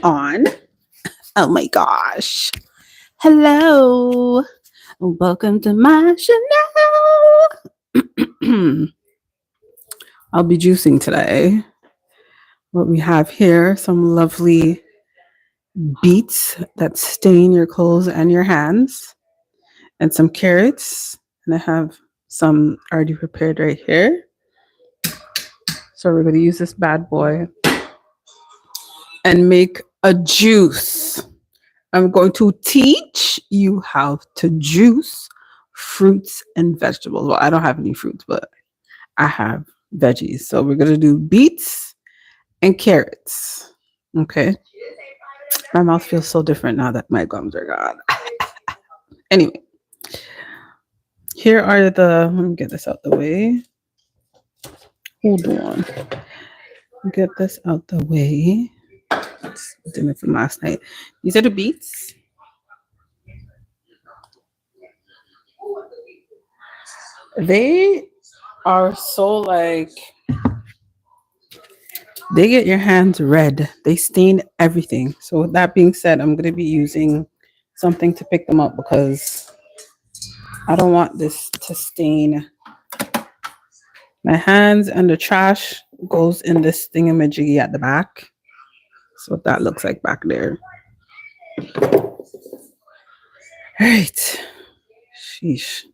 on. Oh my gosh. Hello. Welcome to my channel. I'll be juicing today. What we have here, some lovely beets that stain your clothes and your hands, and some carrots. And I have some already prepared right here. So we're going to use this bad boy and make a juice. I'm going to teach you how to juice fruits and vegetables. Well, I don't have any fruits, but I have veggies. So we're going to do beets and carrots. Okay. My mouth feels so different now that my gums are gone. Anyway, here are let me get this out the way. Hold on. Get this out the way. It's dinner from last night. These are the beets. They are so like, they get your hands red. They stain everything. So with that being said, I'm going to be using something to pick them up because I don't want this to stain my hands, and the trash goes in this thingamajiggy at the back. That's what that looks like back there. All right. Sheesh.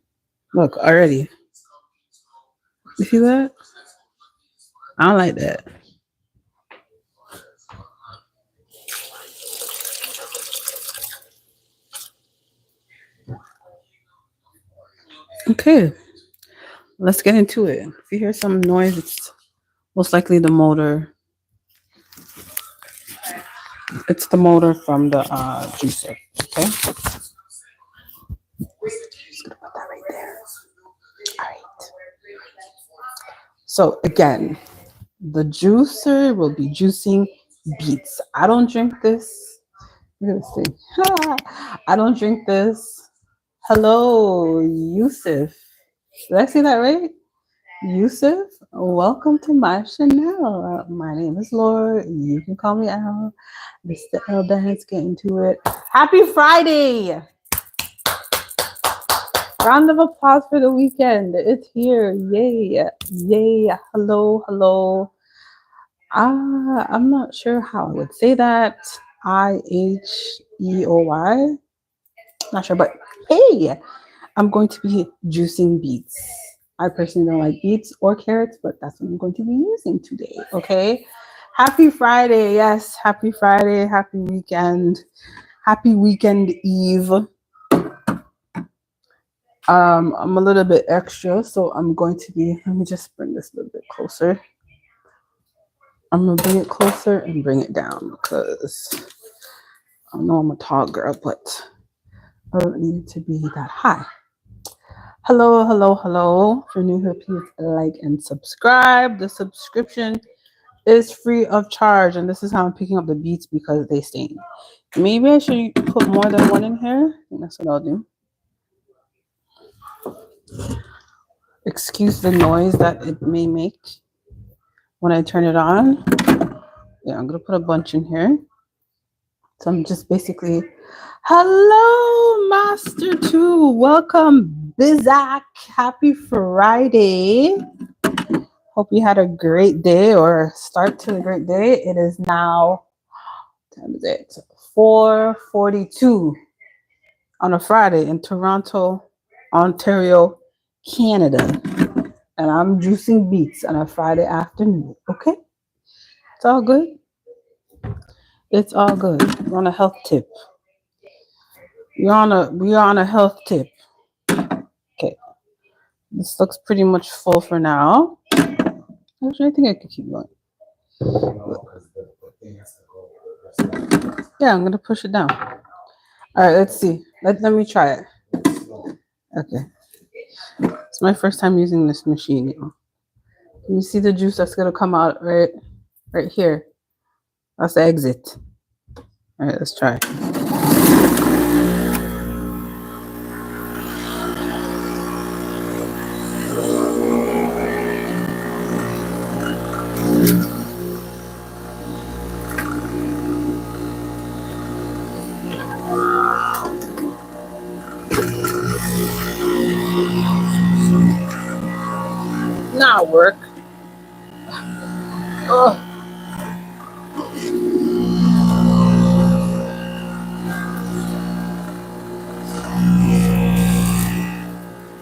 Look, already. You see that? I don't like that. Okay. Let's get into it. If you hear some noise, it's most likely the motor. It's the motor from the juicer. Okay. Just gonna put that right there. All right. So again, the juicer will be juicing beets. I don't drink this. Look at this thing. I don't drink this. Hello, Yusuf. Did I say that right? Yusuf, welcome to my channel. My name is Laura. You can call me Al. This is the L dance. Get into it. Happy Friday! Round of applause for the weekend. It's here. Yay. Yay. Hello. Hello. I'm not sure how I would say that. IHEOY. Not sure, but hey, I'm going to be juicing beets. I personally don't like beets or carrots, but that's what I'm going to be using today. Okay. Happy Friday. Yes. Happy Friday. Happy weekend. Happy weekend eve. I'm a little bit extra, so I'm going to be, let me just bring this a little bit closer. I'm going to bring it closer and bring it down because I know I'm a tall girl, but I don't need it to be that high. Hello, hello, hello. If you're new here, please like and subscribe. The subscription is free of charge, and this is how I'm picking up the beets because they stain. Maybe I should put more than one in here. I think that's what I'll do. Excuse the noise that it may make when I turn it on. Yeah, I'm gonna put a bunch in here. So I'm just basically, hello, Master 2. Welcome, Bizak. Happy Friday. Hope you had a great day or start to a great day. It is now, what time is it? 4:42 on a Friday in Toronto, Ontario, Canada. And I'm juicing beets on a Friday afternoon. Okay? It's all good. It's all good. We're on a health tip. We are on a health tip. Okay. This looks pretty much full for now. Actually, I think I could keep going. Yeah, I'm gonna push it down. All right, let's see. Let me try it. Okay. It's my first time using this machine. Can you see the juice that's gonna come out right here? That's the exit. All right, let's try. not work. Ugh.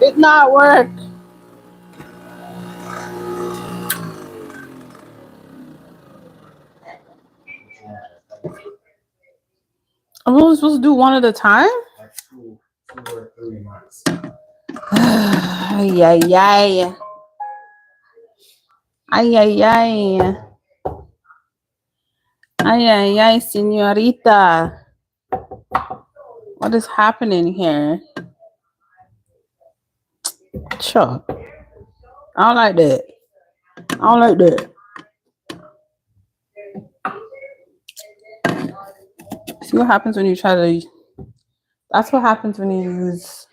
It not work. I'm only supposed to do one at a time? Ay, ay, ay. Ay, ay, ay. Ay, ay, ay, señorita. What is happening here? Sure. I don't like that. I don't like that. See what happens when you try to... That's what happens when you use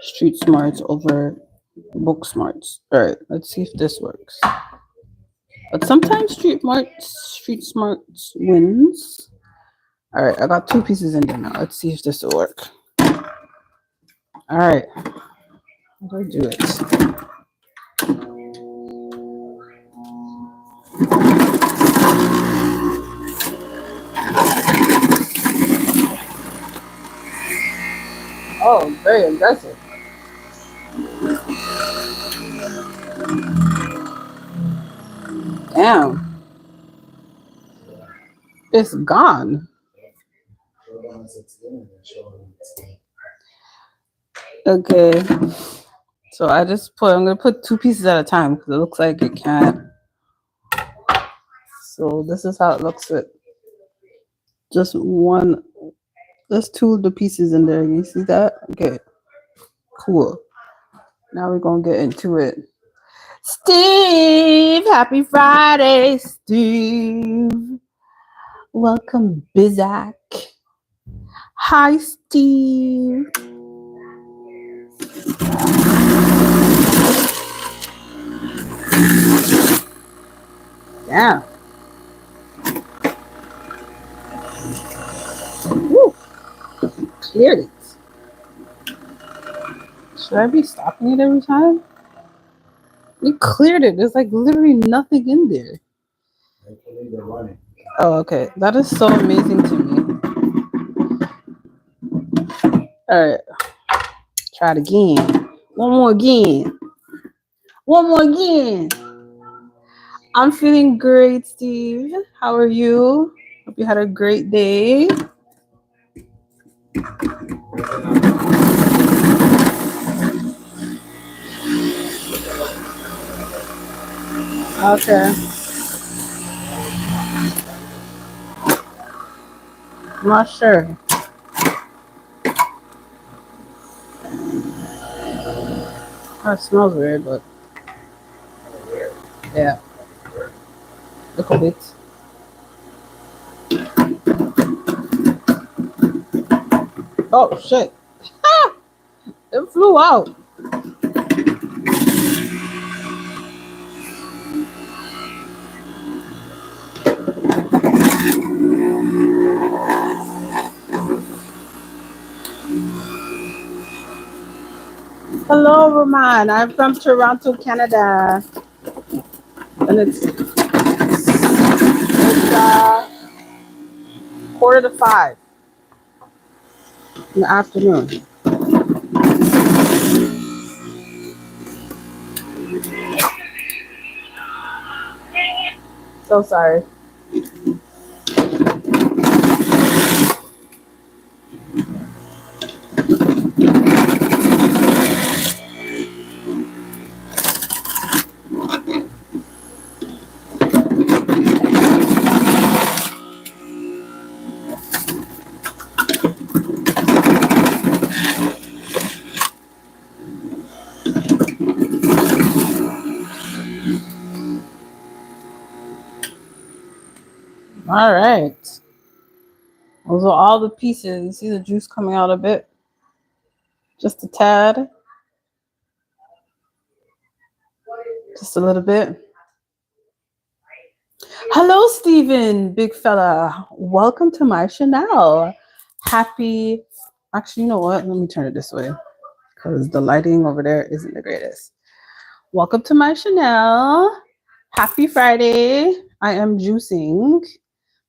street smarts over book smarts. All right, let's see if this works. But sometimes street smarts wins. All right, I got 2 pieces in there now. Let's see if this will work. All right, how do I do it? Oh, very aggressive. Damn. It's gone. Okay. So I'm gonna put 2 pieces at a time because it looks like it can't. So this is how it looks with just one. There's 2 of the pieces in there. You see that? Okay. Cool. Now we're gonna get into it. Steve, happy Friday, Steve. Welcome, Bizak. Hi, Steve. Damn. Woo. Cleared it. Should I be stopping it every time? We cleared it. There's like literally nothing in there. Oh, okay. That is so amazing to me. All right. Try it again. One more again. One more again. I'm feeling great, Steve. How are you? Hope you had a great day. Okay. I'm not sure. It smells weird, but yeah. Little bit. Oh shit. It flew out. Hello, Roman. I'm from Toronto, Canada. And it's 4:45 in the afternoon. So sorry. All right. Those are all the pieces. You see the juice coming out a bit? Just a tad. Just a little bit. Hello, Stephen, big fella. Welcome to my Chanel. Happy. Actually, you know what? Let me turn it this way because the lighting over there isn't the greatest. Welcome to my Chanel. Happy Friday. I am juicing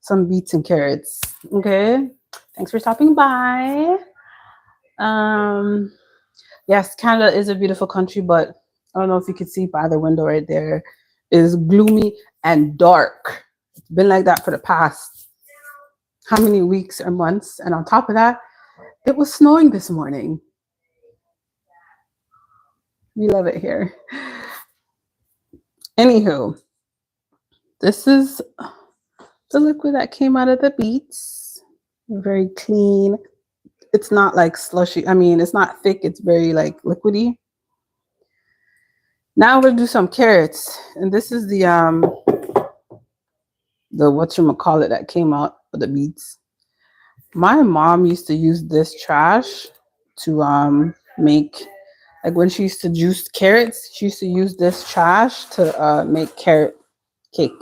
some beets and carrots. Okay. Thanks for stopping by. Um, yes, Canada is a beautiful country, but I don't know if you can see by the window right there. It is gloomy and dark. It's been like that for the past how many weeks or months. And on top of that, it was snowing this morning. We love it here. Anywho, this is the liquid that came out of the beets. Very clean. It's not like slushy. I mean, it's not thick. It's very like liquidy. Now we'll do some carrots, and this is the whatchamacallit that came out of the beets. My mom used to use this trash to make, like when she used to juice carrots, she used to use this trash to make carrot cake.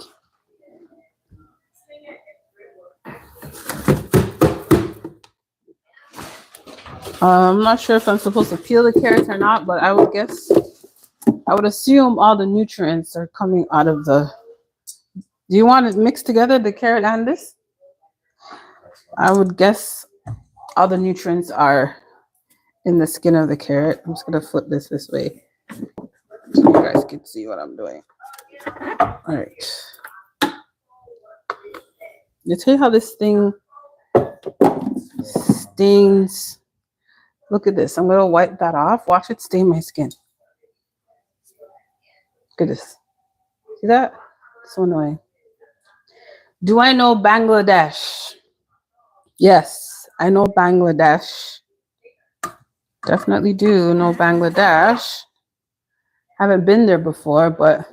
I'm not sure if I'm supposed to peel the carrots or not, but I would assume all the nutrients are coming out of the. Do you want to mix together the carrot and this? I would guess all the nutrients are in the skin of the carrot. I'm just gonna flip this way so you guys can see what I'm doing. All right. You tell you how this thing stains. Look at this. I'm gonna wipe that off. Watch it stain my skin. Look at this. See that? So annoying. Do I know Bangladesh? Yes, I know Bangladesh. Definitely do know Bangladesh. Haven't been there before, but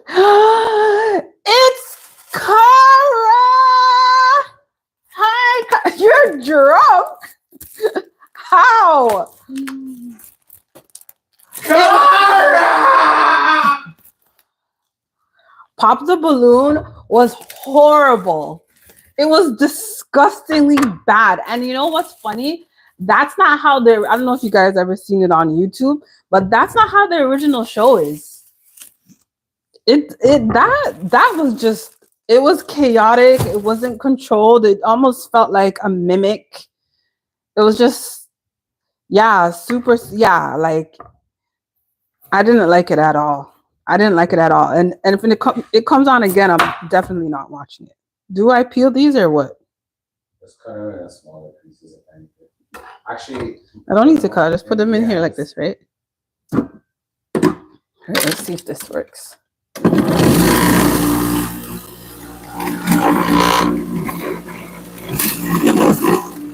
it's Kara. Hi, you're drunk. How? Kara! Pop the Balloon was horrible. It was disgustingly bad. And you know what's funny? That's not how I don't know if you guys ever seen it on YouTube, but that's not how the original show is. That was just, it was chaotic. It wasn't controlled. It almost felt like a mimic. It was just, like I didn't like it at all. I didn't like it at all. And if it comes on again, I'm definitely not watching it. Do I peel these or what? Just cut out in smaller pieces of anything. Actually, I don't need to cut. Just put them in here like this, right? All right, let's see if this works.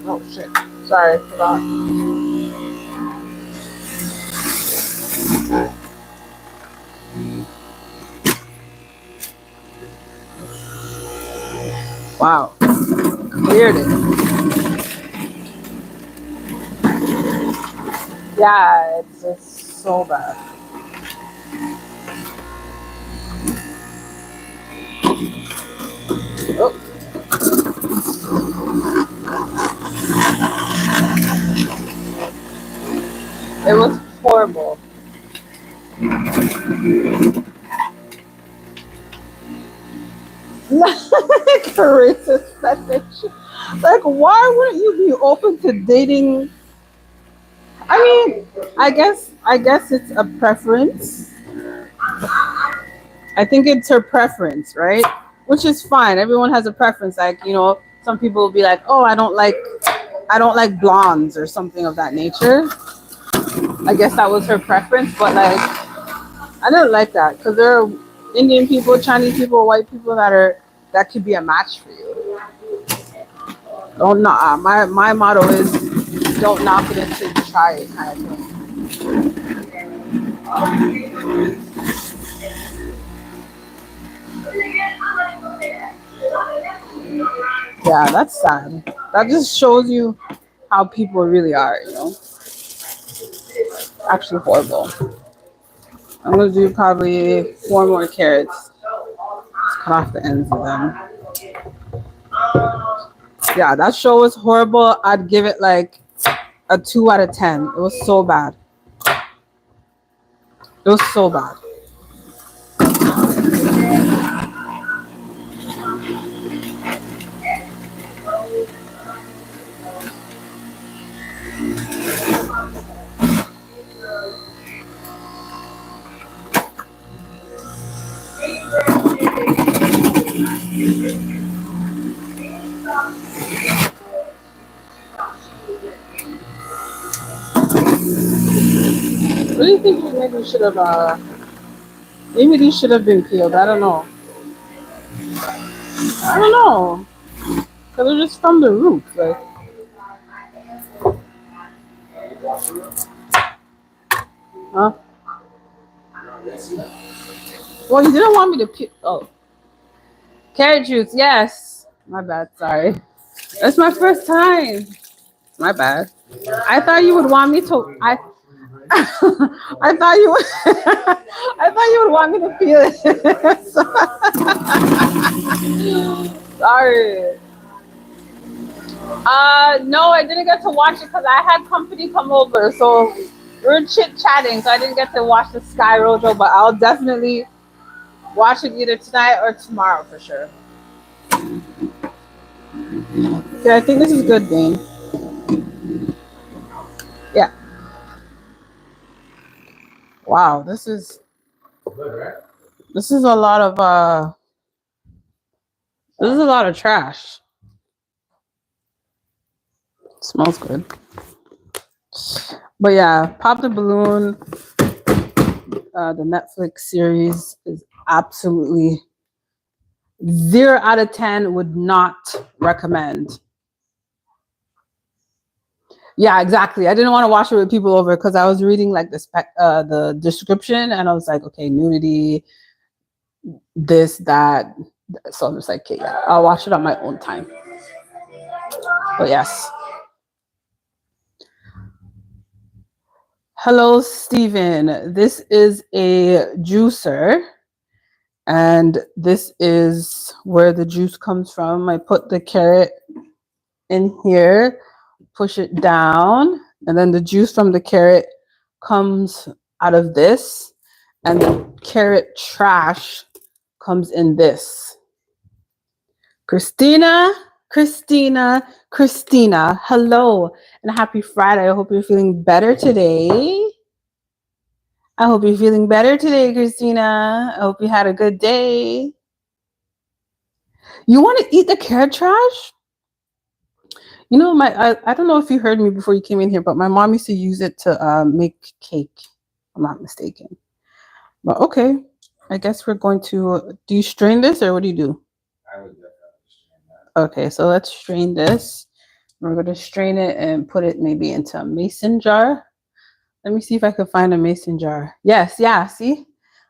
Oh shit! Sorry, I forgot. Wow, cleared it. Yeah, it's so bad. Oh. It was horrible. Racist message. Like, why wouldn't you be open to dating? I mean, I guess it's a preference. I think it's her preference, right? Which is fine. Everyone has a preference. Like, some people will be like, "Oh, I don't like blondes" or something of that nature. I guess that was her preference, but like, I didn't like that because there are Indian people, Chinese people, white people that could be a match for you. Don't not. My motto is don't knock it until you try it, kind of thing. Yeah, that's sad. That just shows you how people really are, Actually horrible. I'm gonna do probably 4 more carrots. Just cut off the ends of them. Yeah, that show was horrible. I'd give it like a 2 out of 10. It was so bad. It was so bad. do you think we maybe should have, maybe these should have been peeled? I don't know. I don't know. Because they're just from the root. Like, huh? Well, you didn't want me to peel. Oh, carrot juice. Yes. My bad. Sorry. That's my first time. My bad. I thought you would want me to. I thought you would. I thought you would want me to peel it. Sorry. No, I didn't get to watch it because I had company come over, so we were chit chatting, so I didn't get to watch the Sky Rojo. But I'll definitely watch it either tonight or tomorrow for sure. Yeah, I think this is good, Dane. Yeah. Wow, this is a lot of this is a lot of trash. It smells good. But yeah, Pop the Balloon, the Netflix series is absolutely 0 out of 10 would not recommend. Yeah, exactly. I didn't want to watch it with people over because I was reading like the description and I was like, okay, nudity, this, that. So I'm just like, okay, yeah, I'll watch it on my own time. But yes. Hello, Stephen. This is a juicer. And this is where the juice comes from. I put the carrot in here, push it down, and then the juice from the carrot comes out of this, and the carrot trash comes in this. Christina, hello, and happy Friday. I hope you're feeling better today. I hope you're feeling better today, Christina. I hope you had a good day. You want to eat the carrot trash? You know, I don't know if you heard me before you came in here, but my mom used to use it to make cake. If I'm not mistaken. But okay, I guess we're going to. Do you strain this or what do you do? I would definitely strain that. Okay, so let's strain this. We're going to strain it and put it maybe into a mason jar. Let me see if I can find a mason jar. Yes, yeah. See,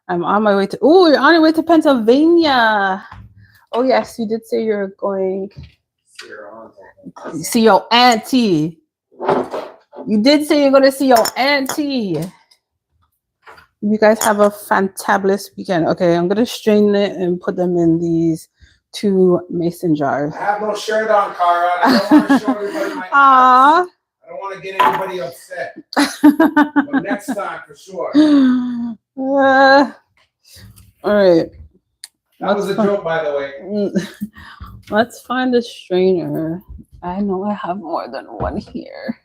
I'm on my way to. Oh, you're on your way to Pennsylvania. Oh yes, you did say you're going. See your auntie. You did say you're gonna see your auntie. You guys have a fantabulous weekend. Okay, I'm gonna strain it and put them in these 2 mason jars. I have no shirt on, Cara. I don't want to show everybody my ass. I don't want to get anybody upset. But next time, for sure. All right. That was a joke, by the way. Let's find a strainer. I know I have more than one here.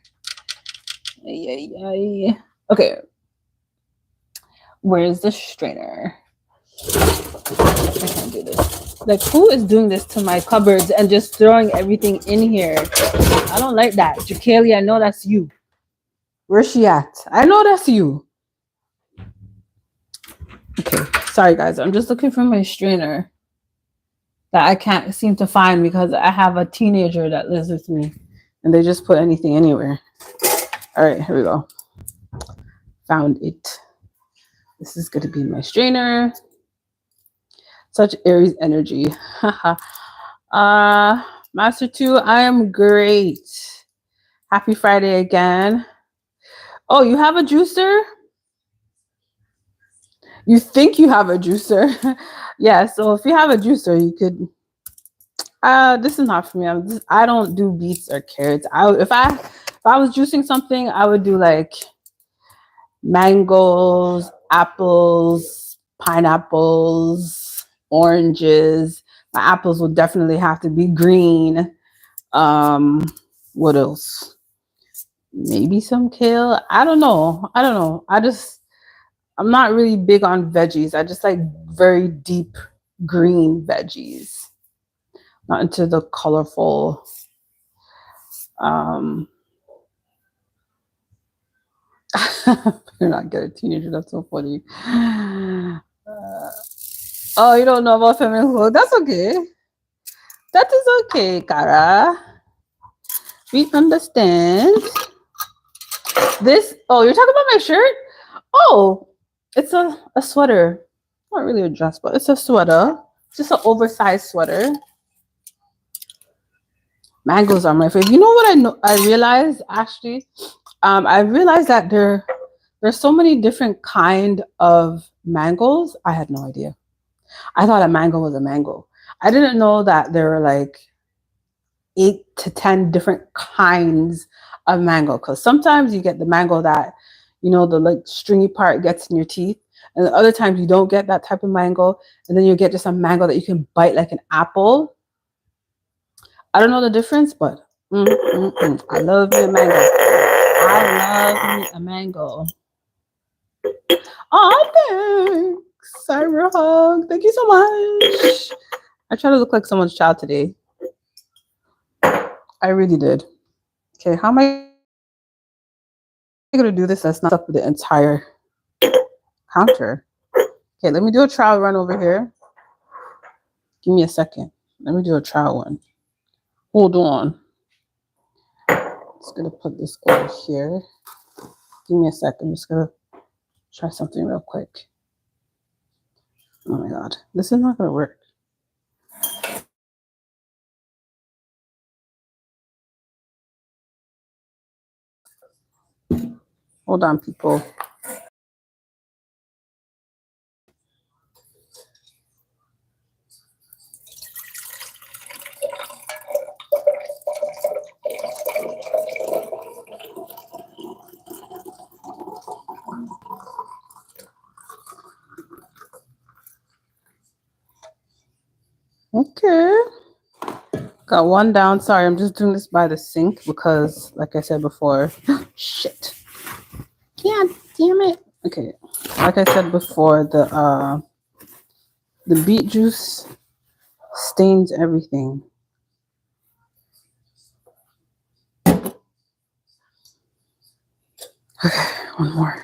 Okay. Where's the strainer? I can't do this. Like, who is doing this to my cupboards and just throwing everything in here? I don't like that. Jacaylee, I know that's you. Where's she at? I know that's you. Okay. Sorry, guys. I'm just looking for my strainer that I can't seem to find because I have a teenager that lives with me and they just put anything anywhere. All right, here we go. Found it. This is going to be my strainer. Such Aries energy. Master 2, I am great. Happy Friday again. Oh, you have a juicer? You think you have a juicer? Yeah, so if you have a juicer, you could. This is not for me. I don't do beets or carrots. If I was juicing something, I would do like mangoes, apples, pineapples, oranges. My apples would definitely have to be green. What else? Maybe some kale. I don't know. I'm not really big on veggies. I just like very deep green veggies. Not into the colorful. You're not get a teenager. That's so funny. Oh, you don't know about feminine clothes? That's okay. That is okay, Cara. We understand. This. Oh, you're talking about my shirt? Oh, it's a sweater. Not really a dress, but it's a sweater. Just an oversized sweater. Mangoes are my favorite. You know what I know? I realized actually, I realized that there's so many different kind of mangoes. I had no idea. I thought a mango was a mango. I didn't know that there were like 8 to 10 different kinds of mango. Because sometimes you get the mango that, you know, the like stringy part gets in your teeth, and the other times you don't get that type of mango, and then you get just a mango that you can bite like an apple. I don't know the difference, but I love me a mango. I love me a mango. Oh, thanks. Cyber hug. Thank you so much. I try to look like someone's child today. I really did. Okay, how am I going to do this? That's not up with the entire counter. Okay, let me do a trial run over here. Give me a second. Let me do a trial one. Hold on. Just going to put this over here. Give me a second. I'm just going to try something real quick. Oh my God. This is not going to work. Hold on, people. Okay. Got one down. Sorry, I'm just doing this by the sink because, like I said before, shit. God damn it. Okay. Like I said before, the beet juice stains everything. Okay, one more.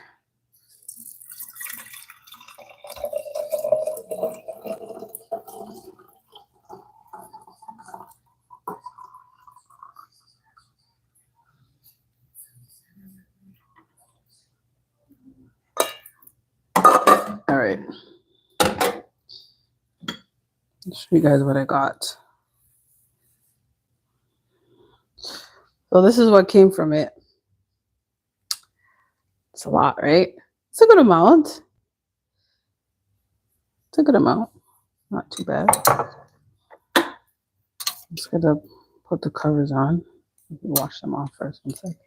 All right. I'll show you guys what I got. So this is what came from it. It's a lot, right? It's a good amount. It's a good amount. Not too bad. I'm just gonna put the covers on. Wash them off first. One second.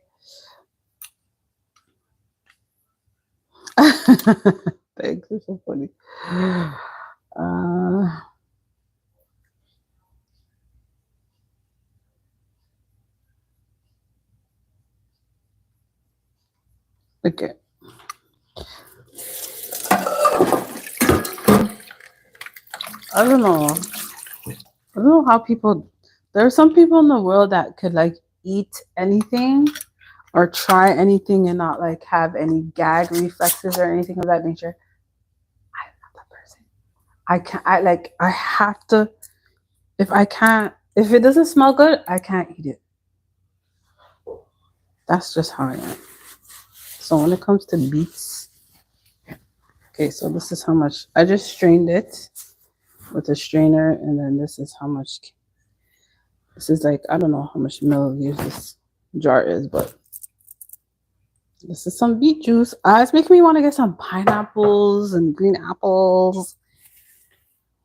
Thanks. It's so funny. Okay. I don't know. I don't know how people. There are some people in the world that could like eat anything or try anything and not like have any gag reflexes or anything of that nature. I'm not that person. I can't. I have to. If I can't, if it doesn't smell good, I can't eat it. That's just how I am. So when it comes to beets, okay, so this is how much I just strained it with a strainer, and then this is how much. This is like, I don't know how much milliliters this jar is, but this is some beet juice. It's making me want to get some pineapples and green apples.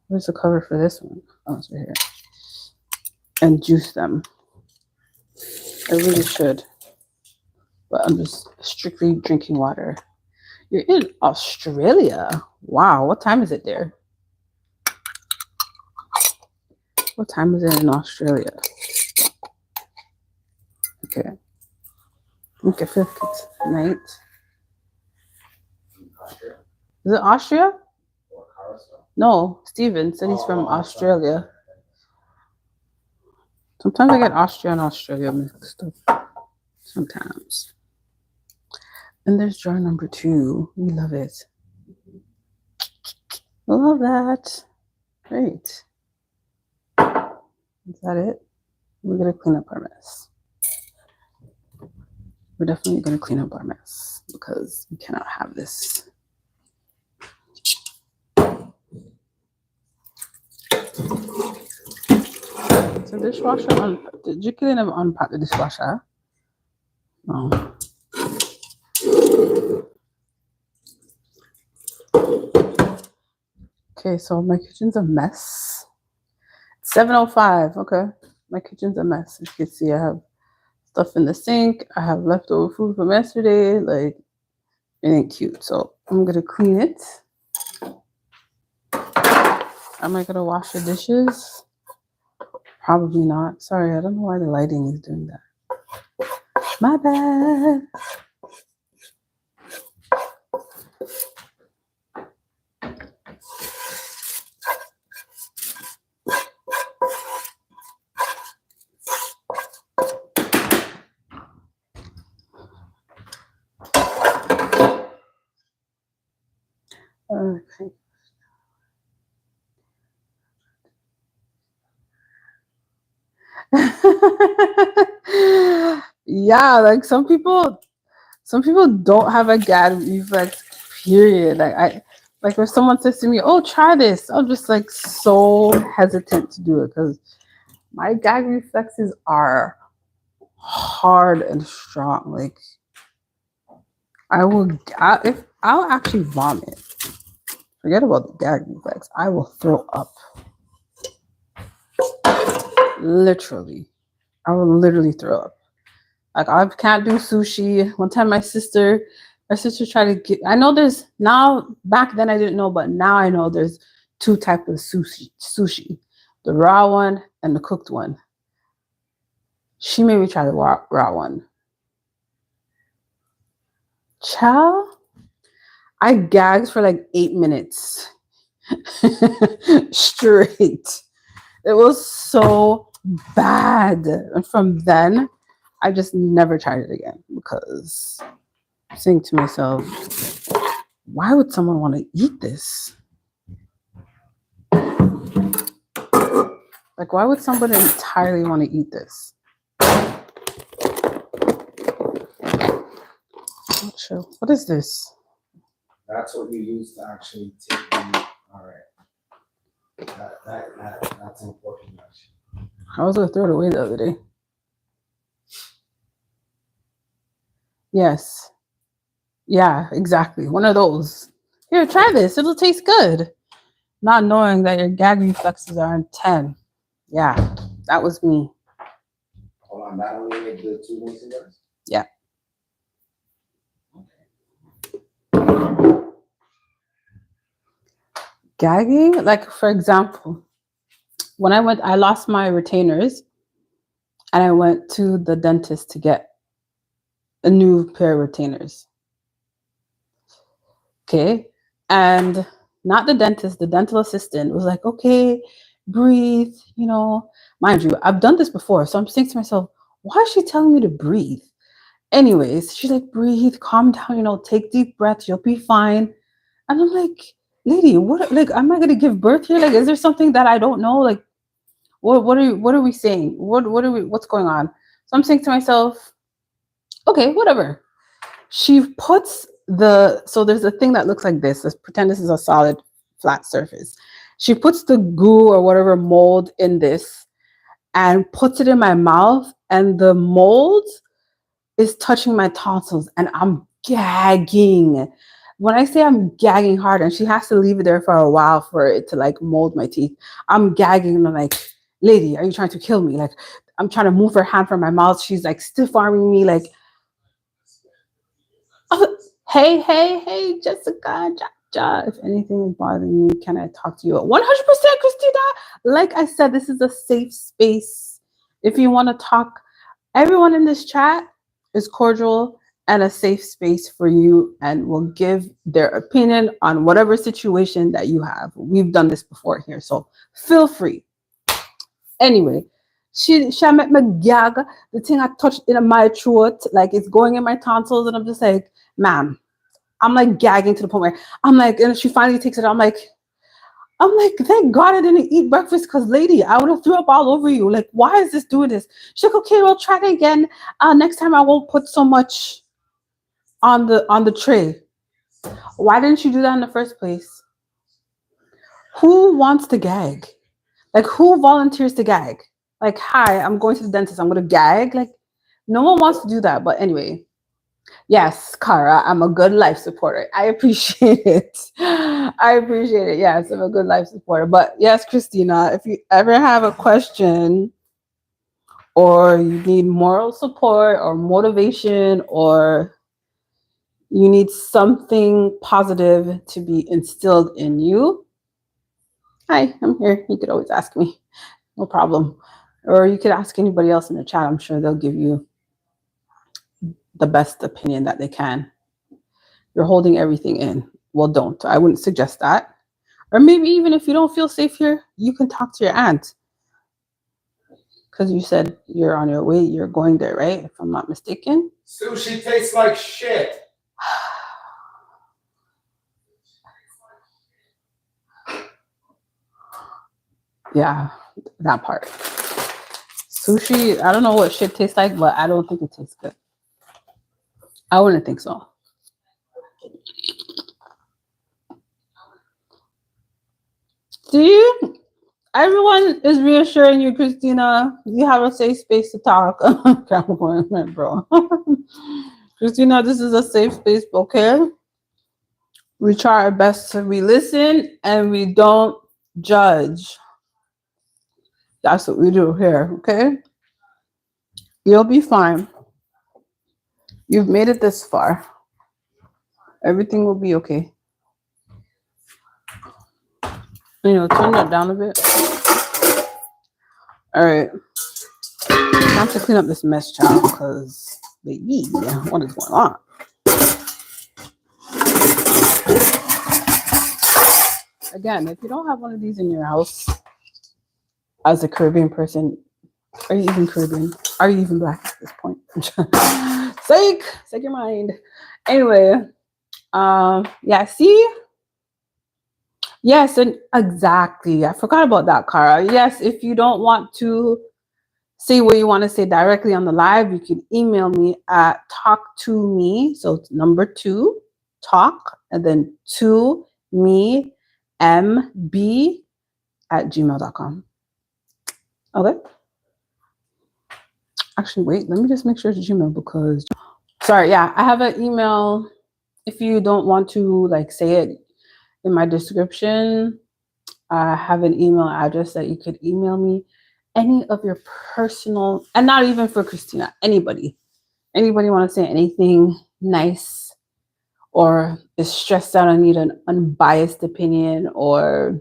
Where's the cover for this one? Oh, it's right here. And juice them. I really should. But I'm just strictly drinking water. You're in Australia. Wow, what time is it there? What time is it in Australia? Okay. Okay, I feel like it's night. Is it Austria? No, Steven said he's from Australia. Sometimes I get Austria and Australia mixed up. Sometimes. And there's jar number 2. We love it. Love that. Great. Is that it? We're going to clean up our mess. We're definitely going to clean up our mess because we cannot have this. So dishwasher, did you clean up unpack the dishwasher? No. Okay, so my kitchen's a mess. 7:05. Okay, my kitchen's a mess. As you can see, I have stuff in the sink. I have leftover food from yesterday. Like, it ain't cute. So I'm gonna clean it. Am I gonna wash the dishes? Probably not. Sorry, I don't know why the lighting is doing that. My bad. Okay. Yeah, like some people don't have a gag reflex, period. Like if someone says to me, oh, try this, I'm just like so hesitant to do it because my gag reflexes are hard and strong. Like I'll actually vomit. Forget about the gag reflex. I will throw up. Literally. I will literally throw up. Like I can't do sushi. One time my sister tried to get, I know there's now, back then I didn't know, but now I know there's 2 types of sushi. The raw one and the cooked one. She made me try the raw one. Child, I gagged for like 8 minutes. Straight. It was so bad. And from then, I just never tried it again because I'm saying to myself, why would someone want to eat this? Like, why would somebody entirely want to eat this? Not sure. What is this? That's what you use to actually take the. All right. That's important. Actually. I was gonna throw it away the other day. Yes. Yeah, exactly. One of those. Here, try this. It'll taste good. Not knowing that your gag reflexes are on 10. Yeah, that was me. Hold on, that only made the 2 mason jars? Yeah. Gagging, like for example, when I lost my retainers and I went to the dentist to get a new pair of retainers. Okay. And not the dentist, the dental assistant was like, okay, breathe, mind you, I've done this before. So I'm saying to myself, why is she telling me to breathe? Anyways, she's like, breathe, calm down, take deep breaths, you'll be fine. And I'm like, lady, what, like, am I going to give birth here? Like, is there something that I don't know? Like, what are we saying? What's going on? So I'm saying to myself, okay, whatever. She puts so there's a thing that looks like this. Let's pretend this is a solid flat surface. She puts the goo or whatever mold in this and puts it in my mouth, and the mold is touching my tonsils and I'm gagging. When I say I'm gagging hard, and she has to leave it there for a while for it to like mold my teeth, I'm gagging and I'm like, lady, are you trying to kill me? Like, I'm trying to move her hand from my mouth. She's like stiff arming me, like, oh, hey, Jessica, if anything is bothering me, can I talk to you? 100%, Christina. Like I said, this is a safe space. If you want to talk, everyone in this chat is cordial and a safe space for you and will give their opinion on whatever situation that you have. We've done this before here, so feel free. Anyway, She make me gag. The thing I touched in my throat, like it's going in my tonsils, and I'm just like, ma'am, I'm like gagging to the point where I'm like, and she finally takes it. I'm like, thank God I didn't eat breakfast because, lady, I would have threw up all over you. Like, why is this doing this? She's like, okay, well, try it again. Next time I won't put so much on the tray. Why didn't you do that in the first place? Who wants to gag? Like, who volunteers to gag? Like, hi, I'm going to the dentist. I'm going to gag. Like, no one wants to do that. But anyway, yes, Cara, I'm a good life supporter. I appreciate it. I appreciate it. Yes, I'm a good life supporter. But yes, Christina, if you ever have a question or you need moral support or motivation or you need something positive to be instilled in you, hi, I'm here. You could always ask me. No problem. Or you could ask anybody else in the chat. I'm sure they'll give you the best opinion that they can. You're holding everything in. Well, don't. I wouldn't suggest that. Or maybe even if you don't feel safe here, you can talk to your aunt. Because you said you're on your way, you're going there, right? If I'm not mistaken. Sushi tastes like shit. Yeah, that part. Sushi, I don't know what shit tastes like, but I don't think it tastes good. I wouldn't think so. See? Everyone is reassuring you, Christina. You have a safe space to talk. Bro. Christina, this is a safe space, okay? We try our best to listen and we don't judge. That's what we do here, okay? You'll be fine. You've made it this far. Everything will be okay. Turn that down a bit. All right. Time to clean up this mess, child, because, baby, what is going on? Again, if you don't have one of these in your house, as a Caribbean person, are you even Caribbean? Are you even black at this point? Psych your mind. Anyway, yeah, see? Yes, and exactly. I forgot about that, Cara. Yes, if you don't want to say what you want to say directly on the live, you can email me at talk2me. So it's number 2, talk, and then to me, mb at gmail.com. Okay. Actually, wait, let me just make sure it's Gmail because, sorry, yeah, I have an email. If you don't want to like say it in my description, I have an email address that you could email me any of your personal, and not even for Christina, anybody want to say anything nice or is stressed out and need an unbiased opinion, or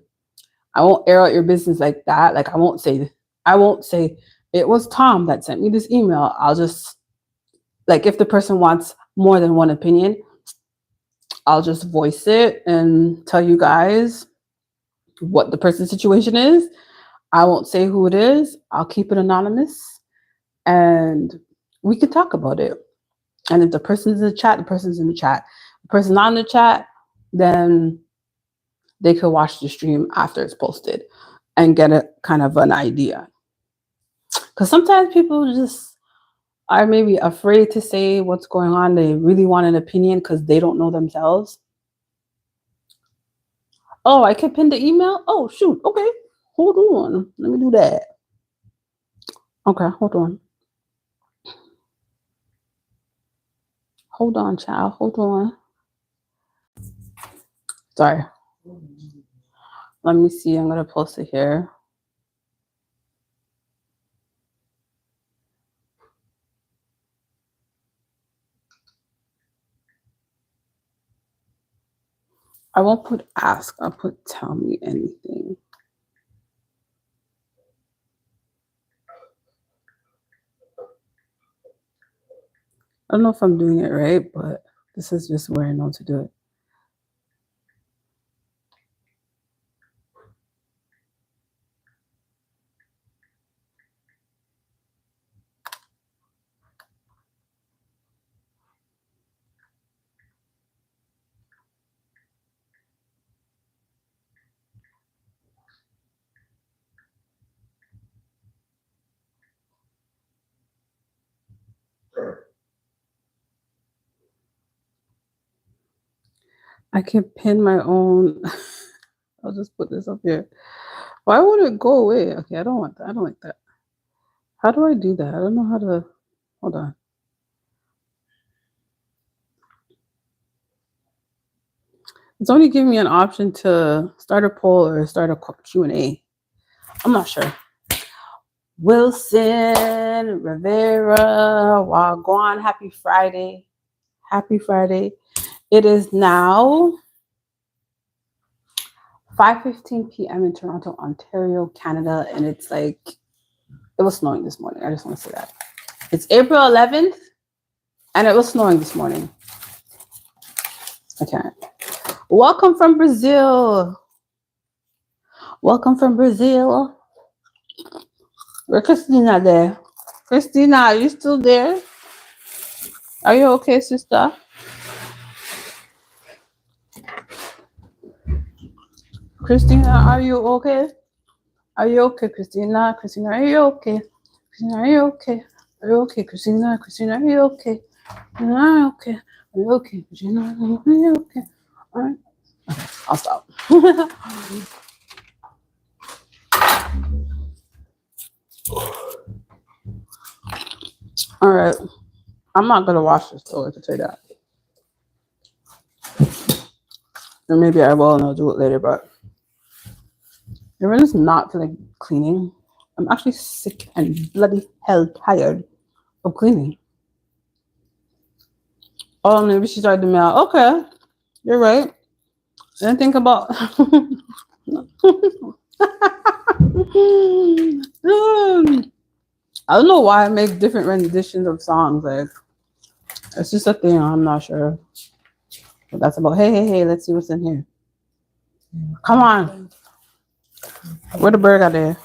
I won't air out your business like that. Like I won't say it was Tom that sent me this email. I'll just, like, if the person wants more than one opinion, I'll just voice it and tell you guys what the person's situation is. I won't say who it is. I'll keep it anonymous and we can talk about it. And if the person's in the chat, the person's in the chat. The person not in the chat, then they could watch the stream after it's posted and get a kind of an idea. Because sometimes people just are maybe afraid to say what's going on. They really want an opinion because they don't know themselves. Oh, I can pin the email? Oh, shoot. Okay. Hold on. Let me do that. Okay, hold on. Hold on, child. Hold on. Sorry. Let me see. I'm going to post it here. I won't put ask. I'll put tell me anything. I don't know if I'm doing it right, but this is just where I know to do it. I can pin my own. I'll just put this up here. Why would it go away? Okay, I don't want that. I don't like that. How do I do that? I don't know how to. Hold on. It's only giving me an option to start a poll or start a Q&A. I'm not sure. Wilson Rivera, Wagwan, happy Friday. Happy Friday. It is now 5:15 p.m. in Toronto, Ontario, Canada, and it's like, it was snowing this morning. I just want to say that. It's April 11th, and it was snowing this morning. I can't. Welcome from Brazil. Welcome from Brazil. Where's Christina there? Christina, are you still there? Are you okay, sister? Christina, are you okay? Are you okay, Christina? Christina, are you okay? Christina, are you okay? Are you okay, Christina? Christina, are you okay? Christina, are you okay? Are you okay, Christina? Are you okay? All right. Okay, I'll stop. All right. I'm not gonna wash this toilet to say that. Or maybe I will and I'll do it later, but I'm just not feeling cleaning. I'm actually sick and bloody hell tired of cleaning. Oh, maybe she started to mail. Okay, you're right. I didn't think about. I don't know why I make different renditions of songs. Like, it's just a thing. I'm not sure. But that's about. Hey, hey, hey! Let's see what's in here. Come on. Where the bird got there?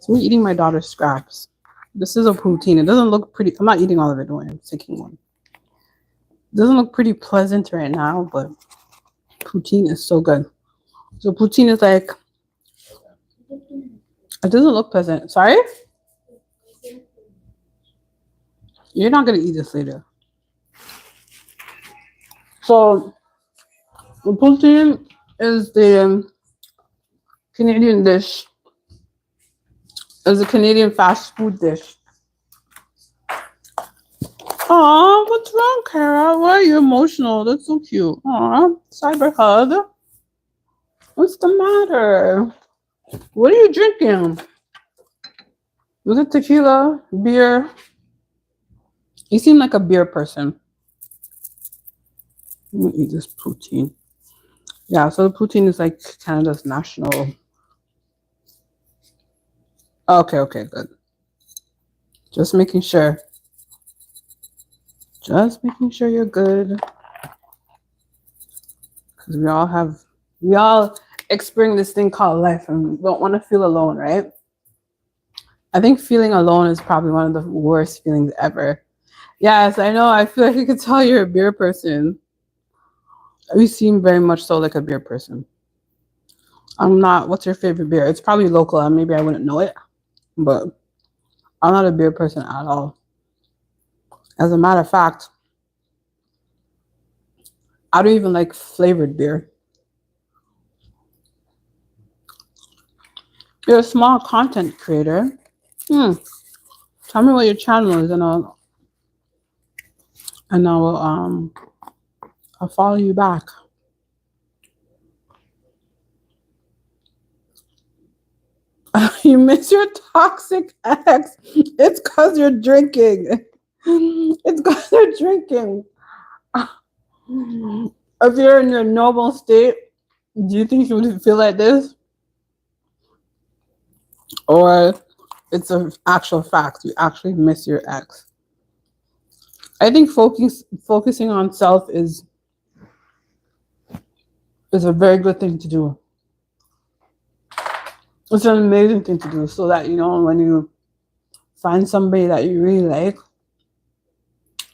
So me eating my daughter's scraps. This is a poutine. It doesn't look pretty. I'm not eating all of it. Don't worry. I'm taking one. It doesn't look pretty pleasant right now, but poutine is so good. So poutine is like, it doesn't look pleasant. Sorry? You're not going to eat this later. So the poutine is the Canadian dish. It's a Canadian fast food dish. Aw, what's wrong, Kara? Why are you emotional? That's so cute. Aw, cyber hug. What's the matter? What are you drinking? Was it tequila? Beer? You seem like a beer person. Let me eat this poutine. Yeah, so the poutine is like Canada's national. Okay, good. Just making sure. Just making sure you're good. Because we all experience this thing called life and we don't want to feel alone, right? I think feeling alone is probably one of the worst feelings ever. Yes, I know. I feel like you could tell you're a beer person. You seem very much so like a beer person. I'm not. What's your favorite beer? It's probably local and maybe I wouldn't know it, but I'm not a beer person at all. As a matter of fact, I don't even like flavored beer. You're a small content creator. Tell me what your channel is and I'll follow you back. You miss your toxic ex. It's because you're drinking. It's because you're drinking. If you're in your normal state, do you think you would feel like this? Or it's an actual fact. You actually miss your ex. I think focusing on self is a very good thing to do. It's an amazing thing to do so that, when you find somebody that you really like,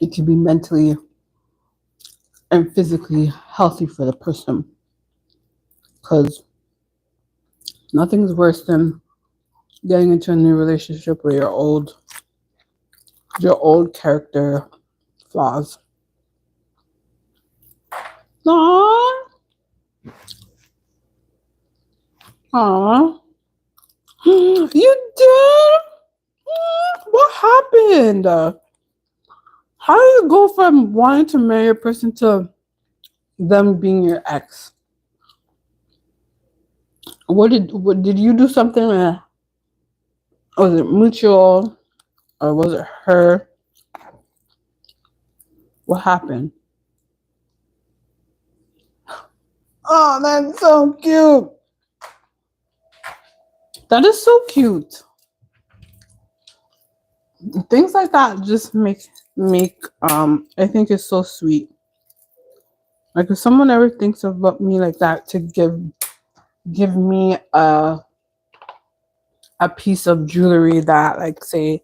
it can be mentally and physically healthy for the person. Because nothing's worse than getting into a new relationship with your old character flaws. Aww. Aww. You did? What happened? How do you go from wanting to marry a person to them being your ex? What did you do something? Was it mutual or was it her? What happened? Oh, that's so cute. That is so cute. Things like that just make I think it's so sweet. Like if someone ever thinks about me like that to give me a piece of jewelry that like say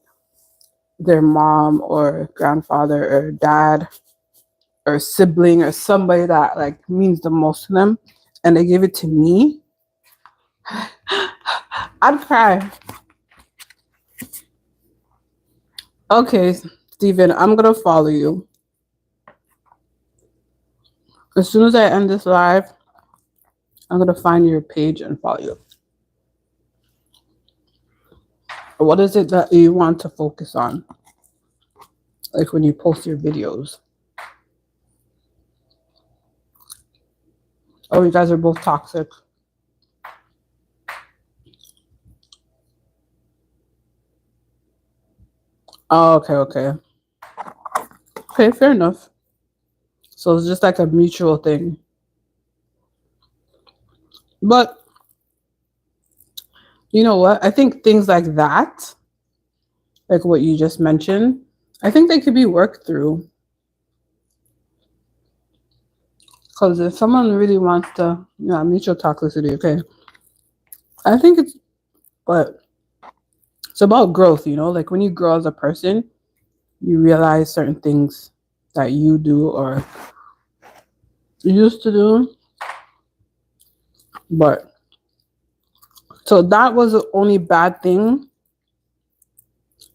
their mom or grandfather or dad or sibling or somebody that like means the most to them and they give it to me, I'd cry. Okay, Steven, I'm gonna follow you. As soon as I end this live, I'm gonna find your page and follow you. What is it that you want to focus on? Like when you post your videos. Oh, you guys are both toxic. Oh, okay. Okay, fair enough. So it's just like a mutual thing. But you know what? I think things like that, like what you just mentioned, I think they could be worked through. Because if someone really wants to, mutual toxicity, okay. I think but it's about growth, like when you grow as a person, you realize certain things that you do or you used to do. But so that was the only bad thing.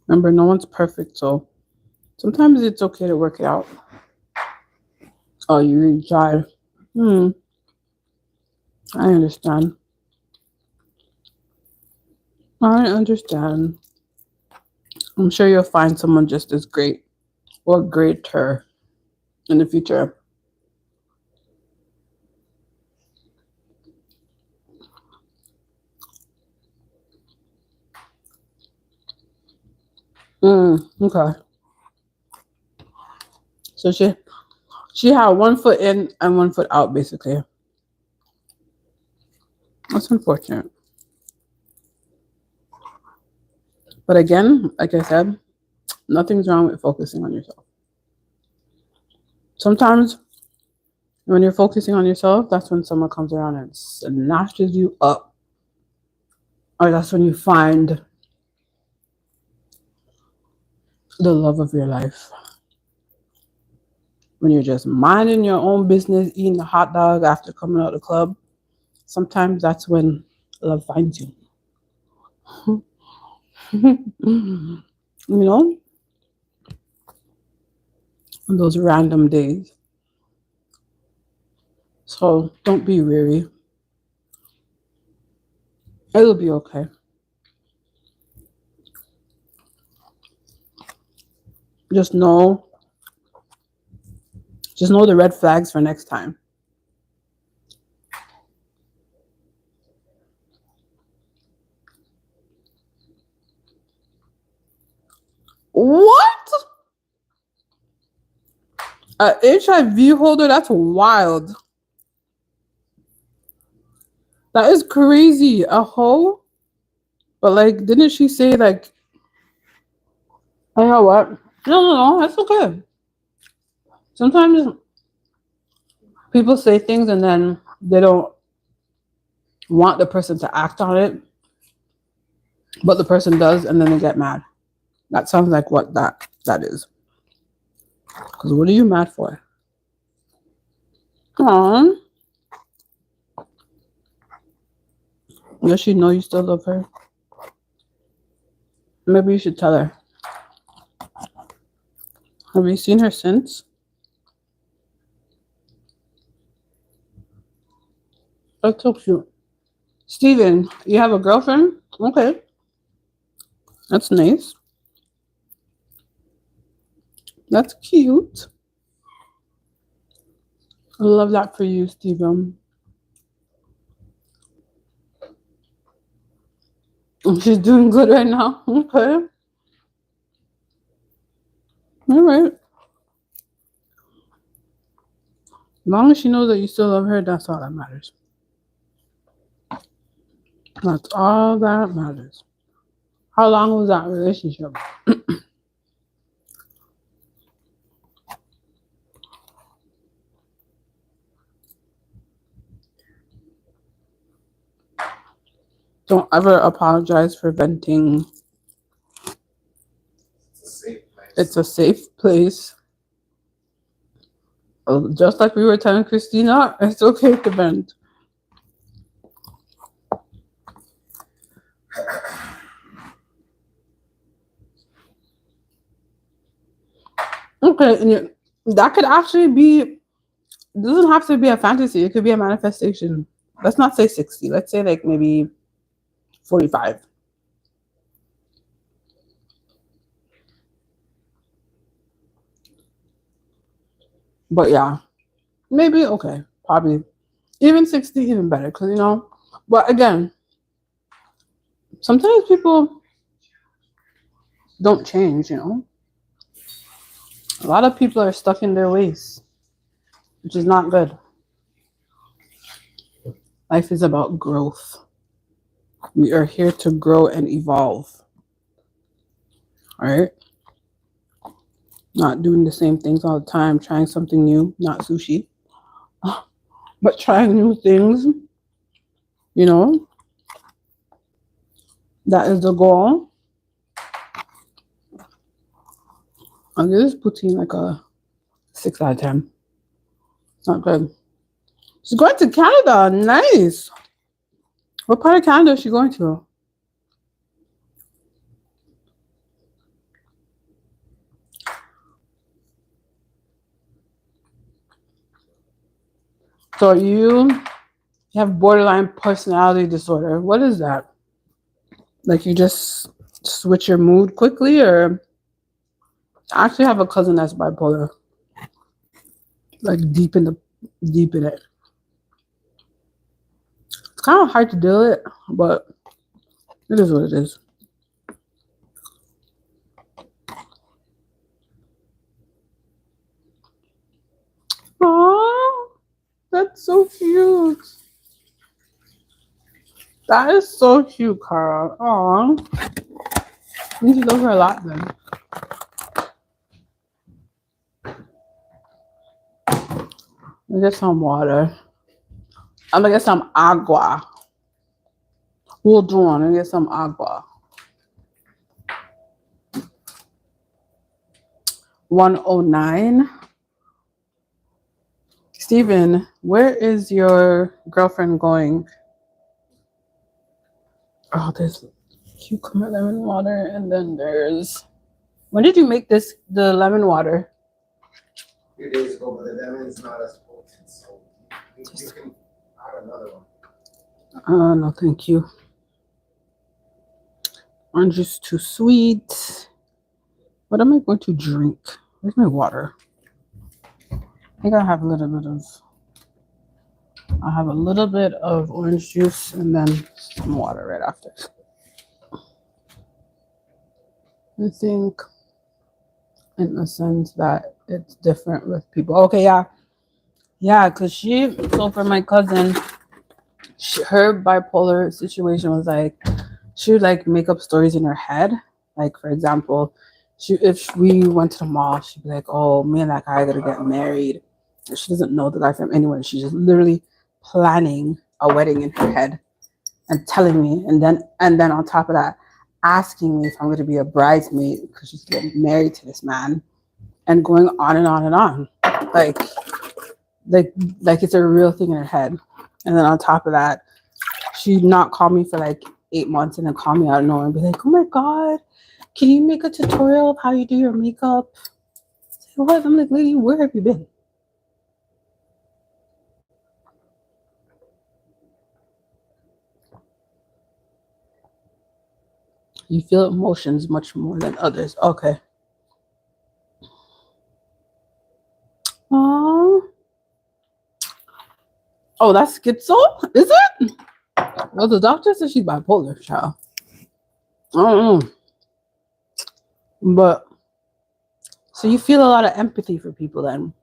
Remember, no one's perfect, so sometimes it's okay to work it out. Oh, you really tried. I understand. I understand. I'm sure you'll find someone just as great or greater in the future. Okay. So she had 1 foot in and 1 foot out, basically. That's unfortunate. But again, like I said, nothing's wrong with focusing on yourself. Sometimes when you're focusing on yourself, that's when someone comes around and snatches you up. Or that's when you find the love of your life. When you're just minding your own business, eating a hot dog after coming out of the club, sometimes that's when love finds you. On those random days. So don't be weary. It'll be okay. Just know the red flags for next time. What? A HIV holder? That's wild. That is crazy. A hoe? But like, didn't she say like, you know what? No, that's okay. Sometimes people say things and then they don't want the person to act on it, but the person does, and then they get mad. That sounds like what that is. Because what are you mad for? Aww. Does she know you still love her? Maybe you should tell her. Have you seen her since? That's so cute. Steven, you have a girlfriend? Okay. That's nice. That's cute. I love that for you, Steven. She's doing good right now. Okay. All right. As long as she knows that you still love her, that's all that matters. That's all that matters. How long was that relationship? Don't ever apologize for venting. It's a safe place. It's a safe place. Just like we were telling Christina, it's okay to vent. Okay, and that could actually be, it doesn't have to be a fantasy. It could be a manifestation. Let's not say 60. Let's say like maybe 45. But yeah, maybe, okay, probably. Even 60, even better. Because, you know, but again, sometimes people don't change, you know. A lot of people are stuck in their ways, which is not good. Life is about growth. We are here to grow and evolve. All right? Not doing the same things all the time, trying something new, not sushi, but trying new things, you know. That is the goal. I'll give this poutine like a 6 out of 10. It's not good. She's going to Canada. Nice. What part of Canada is she going to? So you have borderline personality disorder. What is that? Like you just switch your mood quickly, or I actually have a cousin that's bipolar. Like deep in it. It's kind of hard to deal with, but it is what it is. Aww, that's so cute. That is so cute, Cara. Aww. You love her a lot then. Let me get some water. I'm gonna get some agua. We'll do on and get some agua. 109. Steven, where is your girlfriend going? Oh, there's cucumber lemon water, and then there's. When did you make this, the lemon water? A few days ago, but the lemon's not as potent, so you can add another one. No, thank you. Orange juice too sweet. What am I going to drink? Where's my water? I think I have a little bit of. I have a little bit of orange juice and then some water right after. I think in the sense that it's different with people. Okay, yeah, because so for my cousin, her bipolar situation was like, she would like make up stories in her head. Like, for example, if we went to the mall, she'd be like, oh, me and that guy are going to get married. And she doesn't know the guy from anywhere. She's just literally planning a wedding in her head and telling me. And then on top of that, asking me if I'm going to be a bridesmaid because she's getting married to this man, and going on and on and on. Like it's a real thing in her head. And then on top of that, she'd not call me for like 8 months and then call me out of nowhere and be like, oh my God, can you make a tutorial of how you do your makeup? Say, what? I'm like, lady, where have you been? You feel emotions much more than others. Okay. Oh, that's schizo? Is it? Well, the doctor says she's bipolar, child. I don't know. But so you feel a lot of empathy for people then.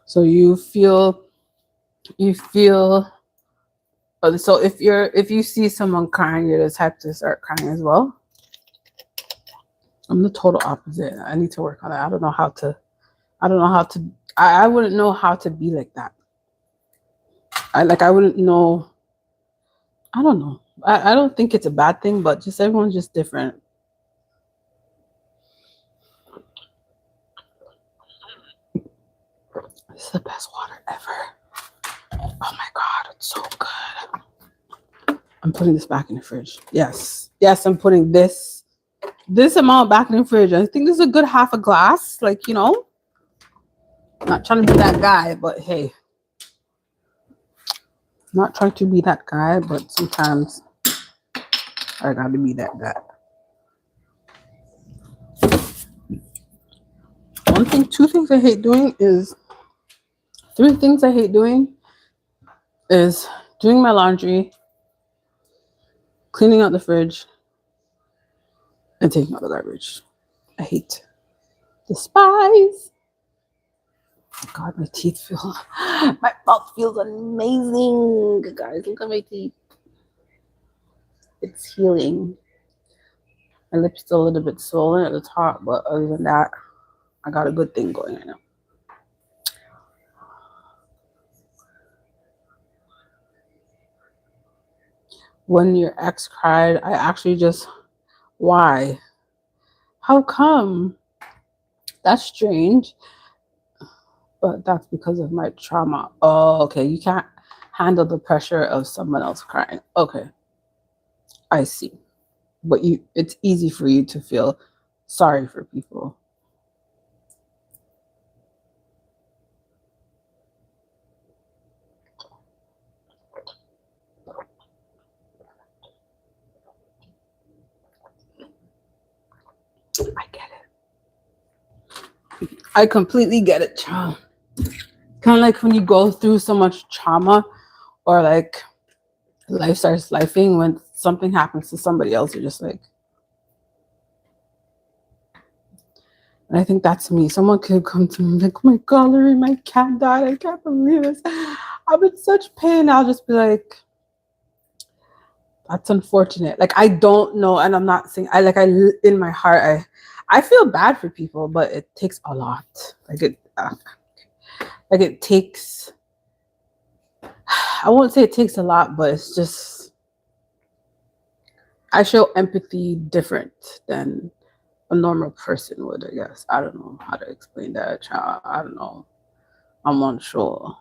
So you feel so if you see someone crying, you're the type to start crying as well. I'm the total opposite. I need to work on it. I don't know how to I wouldn't know how to be like that. I wouldn't know. I don't know. I don't think it's a bad thing, but just everyone's just different. This is the best water ever. Oh my god, it's so good. I'm putting this back in the fridge. Yes, I'm putting this amount back in the fridge. I think this is a good half a glass. Like, you know, not trying to be that guy, but hey, not trying to be that guy, but sometimes I gotta be that guy. Three things I hate doing is doing my laundry, cleaning out the fridge, and taking out the garbage. I hate, despise. Oh God, my teeth feel, my mouth feels amazing. Guys, look at my teeth. It's healing. My lips still a little bit swollen at the top, but other than that, I got a good thing going right now. When your ex cried, I actually just, why? How come? That's strange. But that's because of my trauma. Oh, okay. You can't handle the pressure of someone else crying. Okay. I see. But it's easy for you to feel sorry for people. I get it. I completely get it, child. Kind of like when you go through so much trauma or like life starts lifing, when something happens to somebody else, you're just like, and I think that's me. Someone could come to me like, oh my God, Larry, my cat died. I can't believe this. I'm in such pain. I'll just be like, that's unfortunate. Like, I don't know. And I'm not saying, in my heart, I feel bad for people, but it takes a lot. It takes, I won't say it takes a lot, but it's just, I show empathy different than a normal person would, I guess. I don't know how to explain that, child. I don't know. I'm unsure.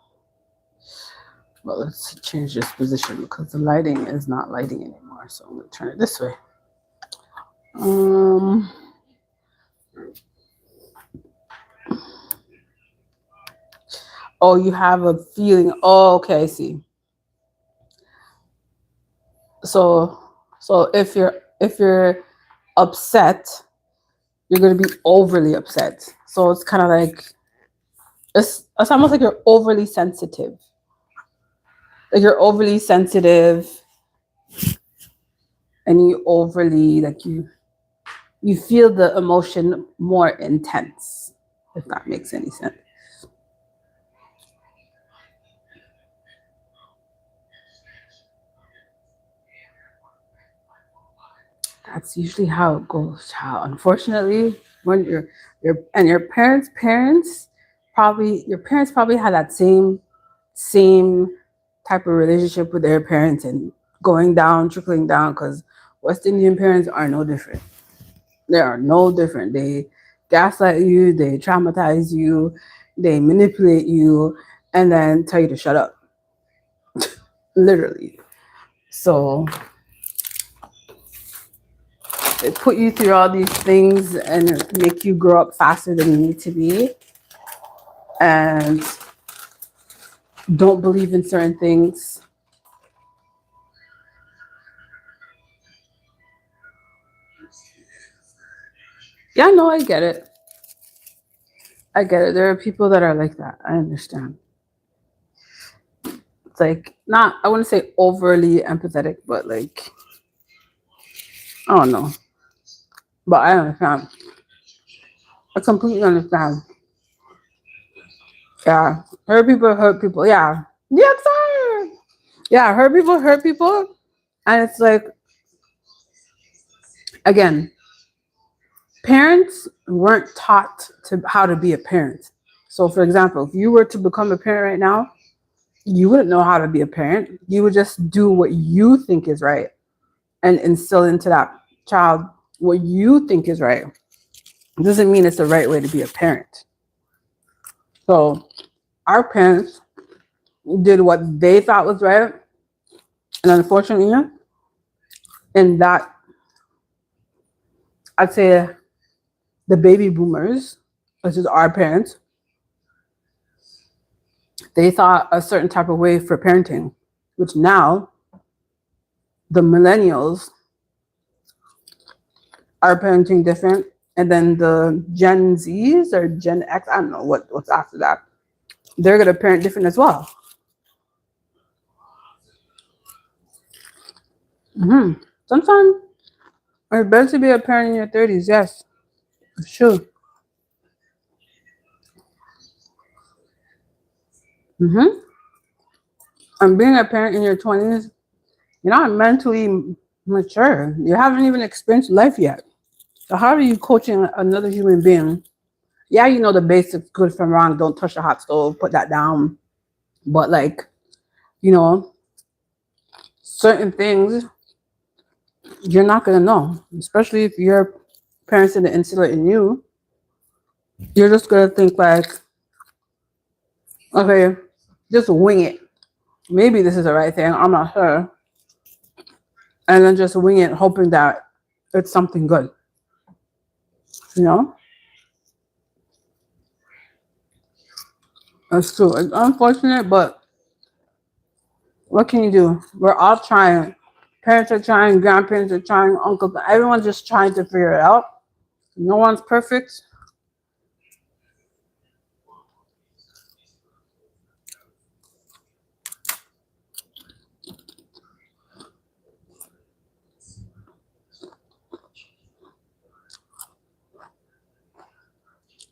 But let's change this position because the lighting is not lighting anymore. So I'm going to turn it this way. Oh, you have a feeling. Oh, okay, I see. So if you're upset, you're going to be overly upset. So it's kind of like, it's almost like you're overly sensitive. Like you're overly sensitive and you overly, like you feel the emotion more intense, if that makes any sense. That's usually how it goes, child. Unfortunately, when your parents probably had that same type of relationship with their parents and going down, trickling down, because West Indian parents are no different. They are no different. They gaslight you, they traumatize you, they manipulate you, and then tell you to shut up. Literally. So They put you through all these things and make you grow up faster than you need to be, and don't believe in certain things. Yeah, no, I get it. I get it. There are people that are like that. I understand. It's like not, I wouldn't say overly empathetic, but like, I don't know. But I understand. I completely understand. Yeah. Hurt people hurt people. Yeah. Yes, sir. Yeah, hurt people. And it's like, again, parents weren't taught to how to be a parent. So for example, if you were to become a parent right now, you wouldn't know how to be a parent. You would just do what you think is right and instill into that child what you think is right. It doesn't mean it's the right way to be a parent. So our parents did what they thought was right. And unfortunately, in that, I'd say the baby boomers, which is our parents, they thought a certain type of way for parenting, which now the millennials are parenting different. And then the Gen Zs or Gen X, I don't know what's after that. They're going to parent different as well. Sometimes it's better to be a parent in your 30s. Yes, sure. And being a parent in your 20s, you're not mentally mature. You haven't even experienced life yet. So how are you coaching another human being? Yeah, you know the basics, good from wrong, don't touch the hot stove, put that down. But like, you know, certain things you're not gonna know, especially if your parents didn't instill it in you. You're just gonna think like, okay, just wing it. Maybe this is the right thing. I'm not sure. And then just wing it, hoping that it's something good. You know? That's true. It's unfortunate, but what can you do? We're all trying. Parents are trying, grandparents are trying, uncles, everyone's just trying to figure it out. No one's perfect.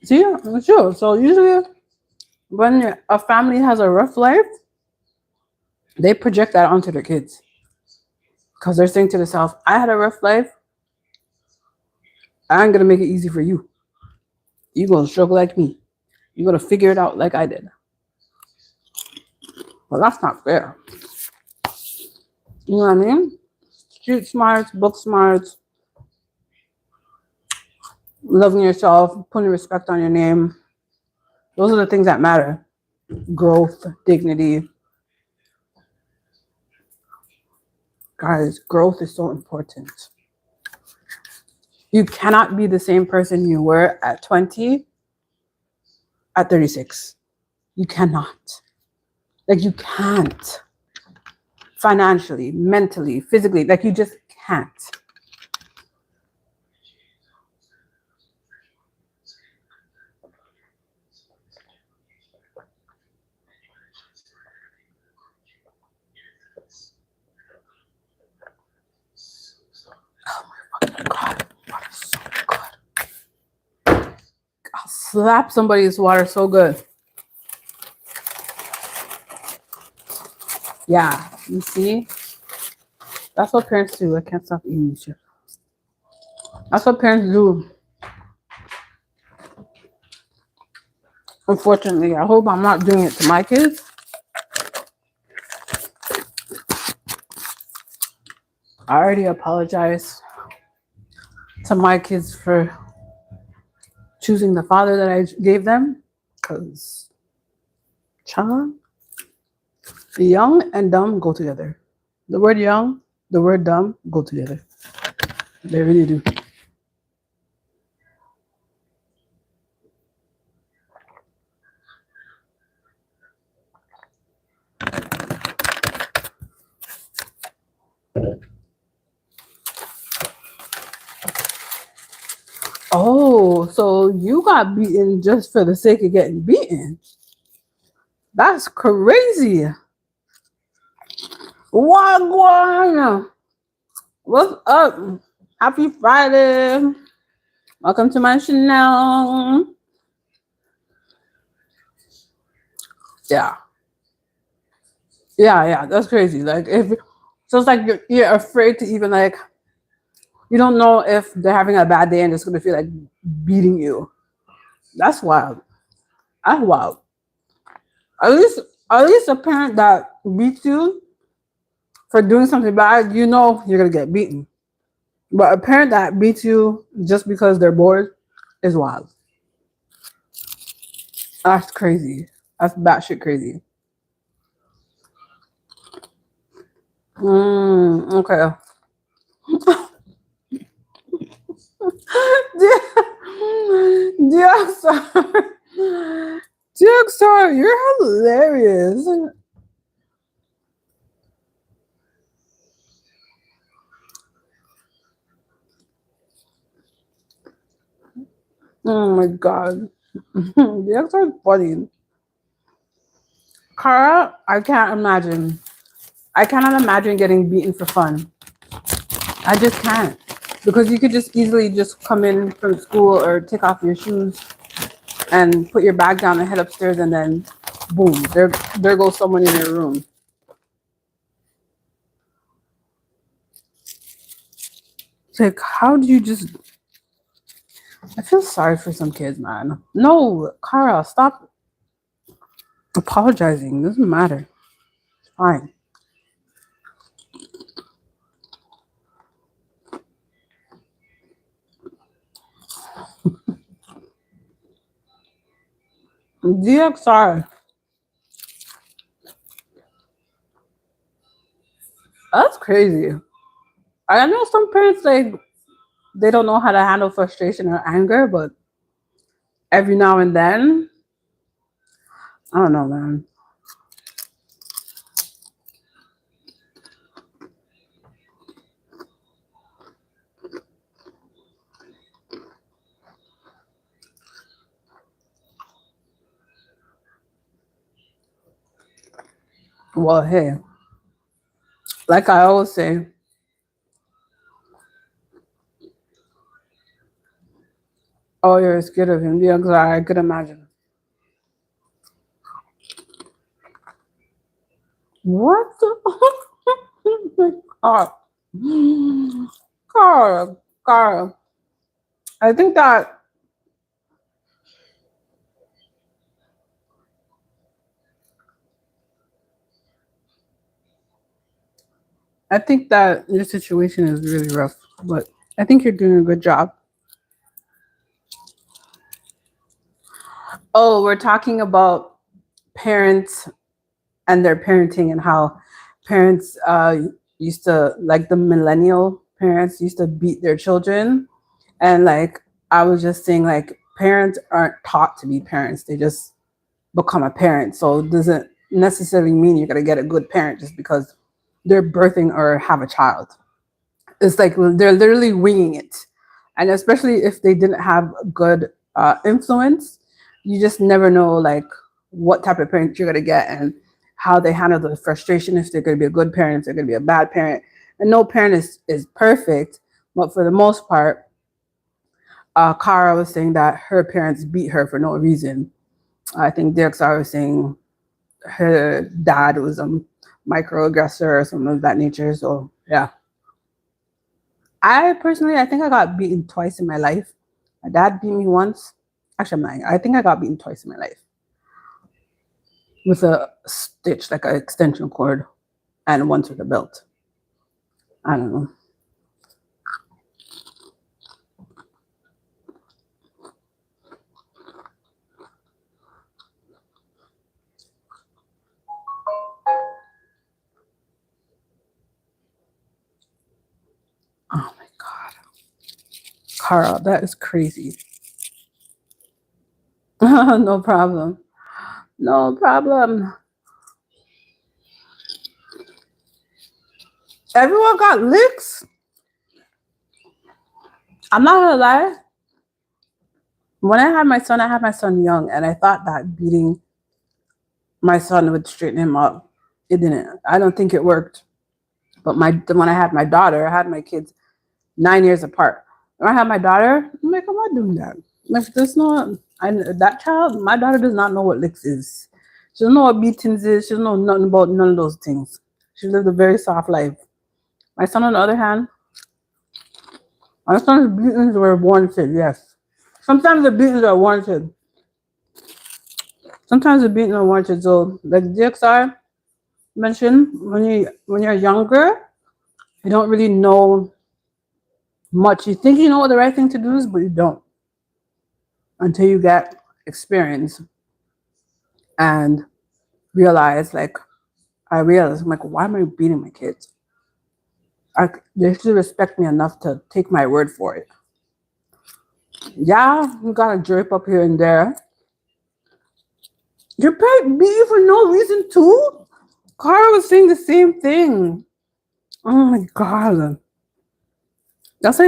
See, sure. So usually when a family has a rough life, they project that onto their kids. Because they're saying to themselves, I had a rough life. I ain't going to make it easy for you. You're going to struggle like me. You're going to figure it out like I did. Well, that's not fair. You know what I mean? Street smarts, book smarts, loving yourself, putting respect on your name. Those are the things that matter. Growth, dignity. Guys, growth is so important. You cannot be the same person you were at 20 at 36. You cannot. Like, you can't. Financially, mentally, physically, like, you just can't. Oh my fucking God. Water is so good. I'll slap somebody's water so good. Yeah, you see? That's what parents do. I can't stop eating this shit. That's what parents do. Unfortunately, I hope I'm not doing it to my kids. I already apologized to my kids for choosing the father that I gave them. Because, child, young and dumb go together. The word young, the word dumb go together. They really do. Oh, so you got beaten just for the sake of getting beaten? That's crazy. Wagwan. What's up? Happy Friday. Welcome to my channel. Yeah. Yeah, that's crazy. Like if so it's like you're afraid to even like you don't know if they're having a bad day and it's gonna feel like beating you. That's wild. That's wild. At least at least a parent that beats you for doing something bad, you know you're gonna get beaten. But a parent that beats you just because they're bored is wild. That's crazy. That's batshit crazy. Okay. Dear Star, you're hilarious. Oh my god. Dear Star is funny. Kara, I can't imagine. I cannot imagine getting beaten for fun. I just can't. Because you could just easily just come in from school or take off your shoes and put your bag down and head upstairs and then boom, there goes someone in your room. It's like, how do you just I feel sorry for some kids, man. No, Kara, stop apologizing. It doesn't matter. It's fine. DXR. That's crazy. I know some parents like they don't know how to handle frustration or anger, but every now and then, I don't know, man. Well, hey, like I always say, oh, you're scared of him. DXR, I could imagine. What the? Oh, Cara, Cara. I think that I think that your situation is really rough, but I think you're doing a good job. Oh, we're talking about parents and their parenting and how parents used to like the millennial parents used to beat their children and like I was just saying like parents aren't taught to be parents, they just become a parent, so it doesn't necessarily mean you're going to get a good parent just because they're birthing or have a child. It's like they're literally winging it, and especially if they didn't have good influence, you just never know like what type of parent you're gonna get and how they handle the frustration. If they're gonna be a good parent, if they're gonna be a bad parent, and no parent is perfect, but for the most part, Kara was saying that her parents beat her for no reason. I think DXR was saying her dad was a microaggressor or something of that nature. So yeah. I personally, I think I got beaten twice in my life. My dad beat me once. Actually, I'm lying. I think I got beaten twice in my life with a stitch, like an extension cord, and once with a belt. I don't know. Oh my God. Carl, that is crazy. No problem. No problem. Everyone got licks. I'm not gonna lie. When I had my son young, and I thought that beating my son would straighten him up. It didn't. I don't think it worked. But when I had my daughter, I had my kids 9 years apart. When I had my daughter, I'm like, I'm not doing that. Like, there's no, that child, my daughter does not know what licks is. She doesn't know what beatings is. She doesn't know nothing about none of those things. She lived a very soft life. My son, on the other hand, my son's beatings were warranted, yes. Sometimes the beatings are warranted. Sometimes the beatings are warranted. So, like DXR mentioned, when you're younger, you don't really know much. You think you know what the right thing to do is, but you don't until you get experience and realize, like, I realized, I'm like, why am I beating my kids? They should respect me enough to take my word for it. Yeah, you got a drip up here and there. Your parent beat you for no reason too? Cara was saying the same thing. Oh my god. That's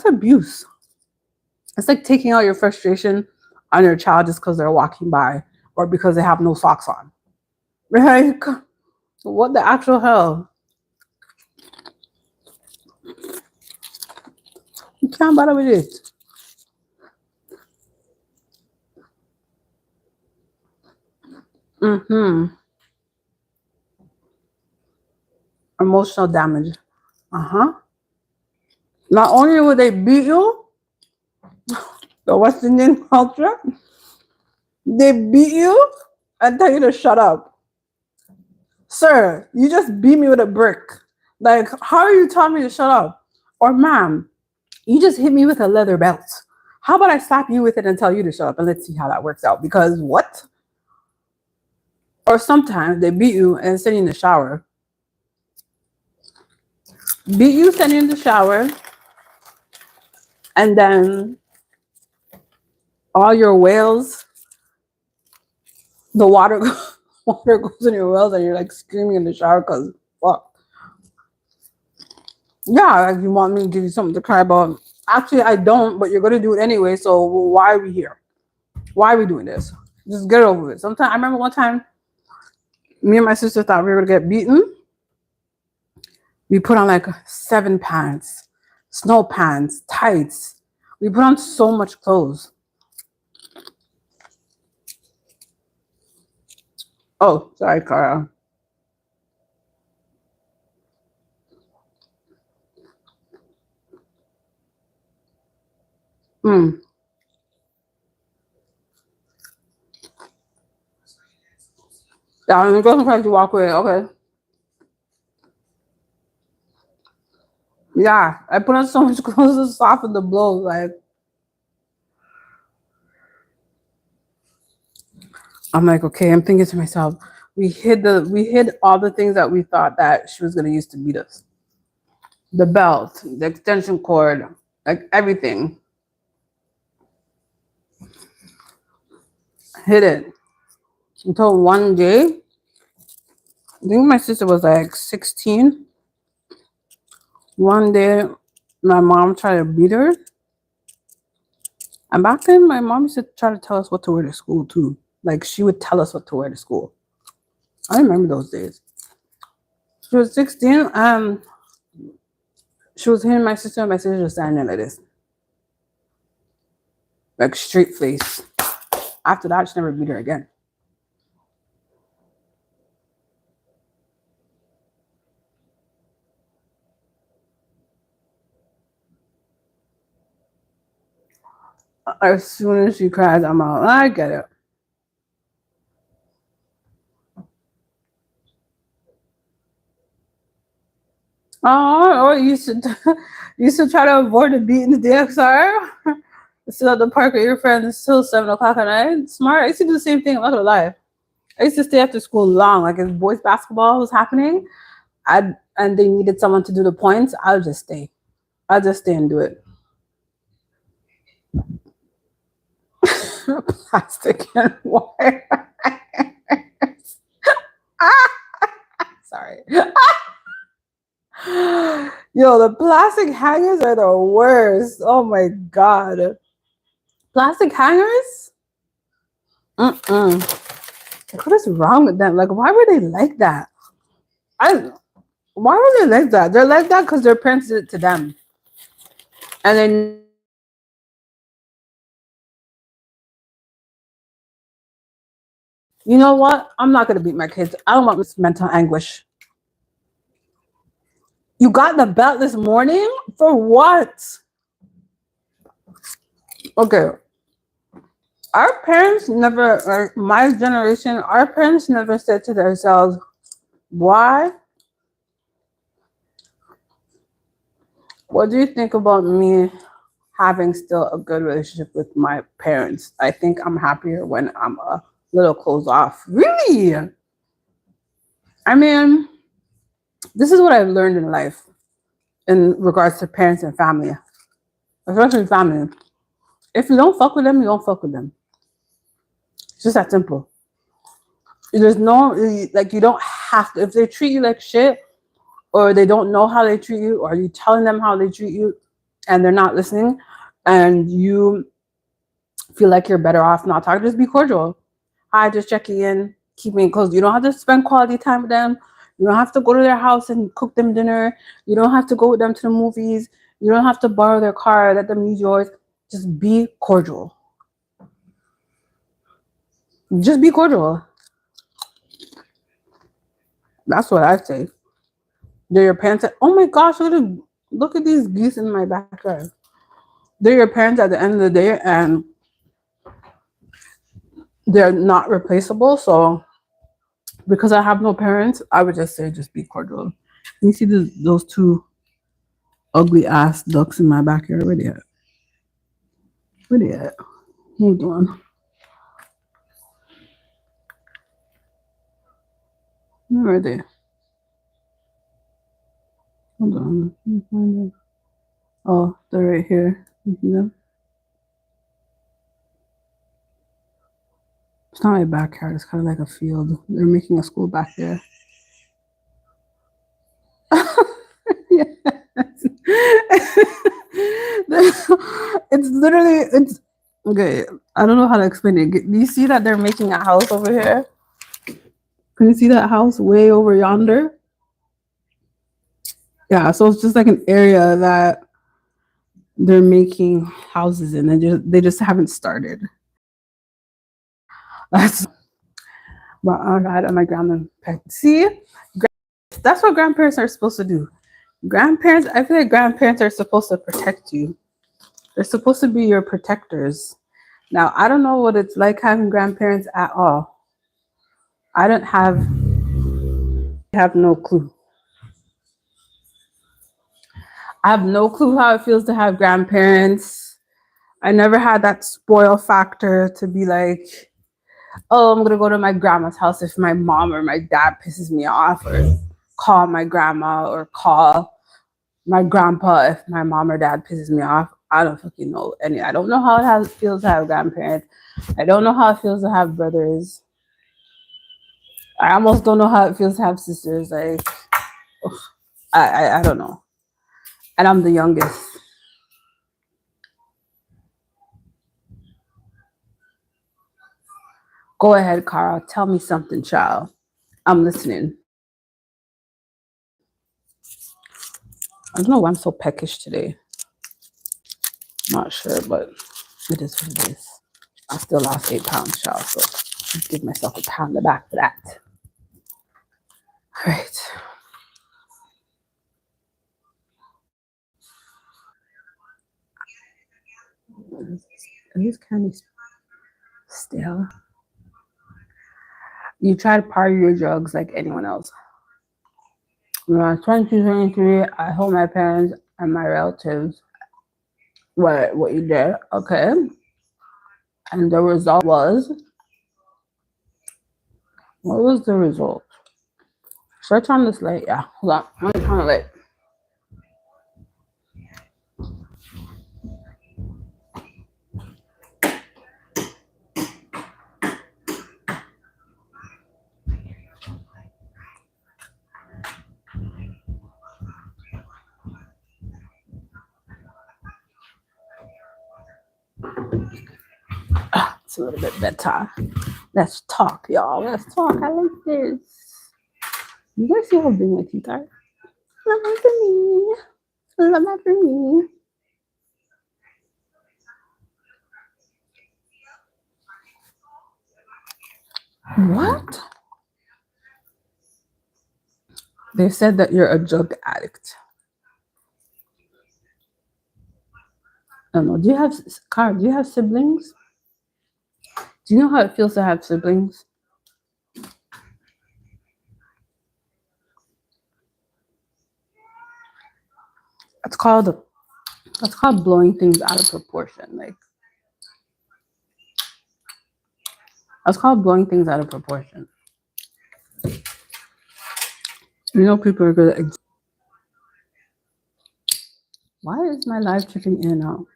abuse. It's like taking out your frustration on your child just because they're walking by or because they have no socks on. Like, what the actual hell? You can't bother with it. Emotional damage. Uh-huh. Not only will they beat you, the West Indian culture, they beat you and tell you to shut up. Sir, you just beat me with a brick. Like, how are you telling me to shut up? Or, ma'am, you just hit me with a leather belt. How about I slap you with it and tell you to shut up and let's see how that works out? Because what? Or sometimes they beat you and send you in the shower. Beat you, send you in the shower, and then all your whales, the water goes in your whales and you're like screaming in the shower because fuck. Yeah, like you want me to give you something to cry about. Actually, I don't, but you're going to do it anyway. So why are we here? Why are we doing this? Just get it over with. Sometimes I remember one time, me and my sister thought we were going to get beaten. We put on like 7 pants, snow pants, tights. We put on so much clothes. Oh, sorry, Cara. Yeah, and it goes to walk away. Okay. Yeah, I put on so much clothes to soften the blow. Like, I'm like, okay, I'm thinking to myself, we hid all the things that we thought that she was gonna use to beat us. The belt, the extension cord, like everything. Hid it. Until one day, I think my sister was like 16. One day, my mom tried to beat her. And back then, my mom used to try to tell us what to wear to school too. Like, she would tell us what to wear to school. I remember those days. She was 16, she was hitting my sister, and my sister was standing there like this. Like, straight face. After that, she never beat her again. As soon as she cries, I'm out. I get it. Oh, you should try to avoid the beat in the DXR. Sit at the park with your friends till 7 o'clock at night. Smart. I used to do the same thing. I'm not gonna lie. I used to stay after school long. Like if boys basketball was happening, and they needed someone to do the points, I'll just stay. I'll just stay and do it. Plastic and wire. Sorry. Yo, the plastic hangers are the worst. Oh my god. Plastic hangers? Mm-mm. What is wrong with them? Like, why were they like that? I Why were they like that? They're like that because their parents did it to them. And then you know what? I'm not gonna beat my kids. I don't want this mental anguish. You got the belt this morning? For what? Okay. Our parents never, like my generation, our parents never said to themselves, why? What do you think about me having still a good relationship with my parents? I think I'm happier when I'm a little closed off. Really? I mean, this is what I've learned in life in regards to parents and family, especially family. If you don't fuck with them, you don't fuck with them. It's just that simple. There's no, like, you don't have to. If they treat you like shit, or they don't know how they treat you, or you telling them how they treat you, and they're not listening, and you feel like you're better off not talking, just be cordial. Hi, just checking in, keeping it close. You don't have to spend quality time with them. You don't have to go to their house and cook them dinner. You don't have to go with them to the movies. You don't have to borrow their car, let them use yours. Just be cordial. Just be cordial. That's what I say. They're your parents. Oh my gosh, look at these geese in my backyard. They're your parents at the end of the day, and they're not replaceable. So because I have no parents, I would just say just be cordial. You see those two ugly ass ducks in my backyard? Where they at? Where they at? Hold on. Where are they? Hold on. Let me find them. Oh, they're right here. You see them? It's not my backyard. It's kind of like a field. They're making a school back there. Yes. It's okay. I don't know how to explain it. Do you see that they're making a house over here? Can you see that house way over yonder? Yeah, so it's just like an area that they're making houses in, and they just haven't started. That's but I had my grandma. See, that's what grandparents are supposed to do. Grandparents, I feel like grandparents are supposed to protect you. They're supposed to be your protectors. Now, I don't know what it's like having grandparents at all. I don't have no clue. I have no clue how it feels to have grandparents. I never had that spoil factor to be like, oh, I'm gonna go to my grandma's house if my mom or my dad pisses me off, or call my grandma or call my grandpa if my mom or dad pisses me off. I don't fucking know any. I don't know how it feels to have grandparents. I don't know how it feels to have brothers. I almost don't know how it feels to have sisters. Like, ugh, I don't know. And I'm the youngest. Go ahead, Carl. Tell me something, child. I'm listening. I don't know why I'm so peckish today. Not sure, but it is what it is. I still lost 8 pounds, child. So I'll give myself a pat on the back for that. All right. Are these candies stale? You try to party your drugs like anyone else. When I was 22, 23, I told my parents and my relatives what you did, okay? And the result was, what was the result? Should I turn this light? Yeah, hold on. I'm gonna turn the light. It's a little bit better. Let's talk, y'all. Let's talk. I like this. You guys see how big my teeth are? Love that for me. Love that for me. What? They said that you're a drug addict. I don't know. Do you have Car? Do you have siblings? Do you know how it feels to have siblings? It's called blowing things out of proportion. Like it's called blowing things out of proportion. You know, people are good at. Why is my live tripping in and out?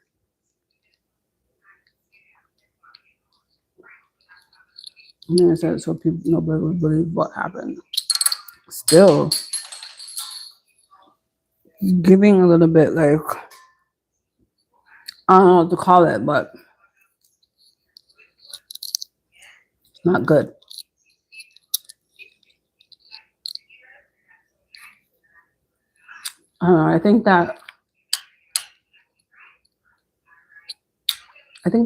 And then I said so people nobody would believe what happened. Still giving a little bit like I don't know what to call it, but it's not good. I don't know. I think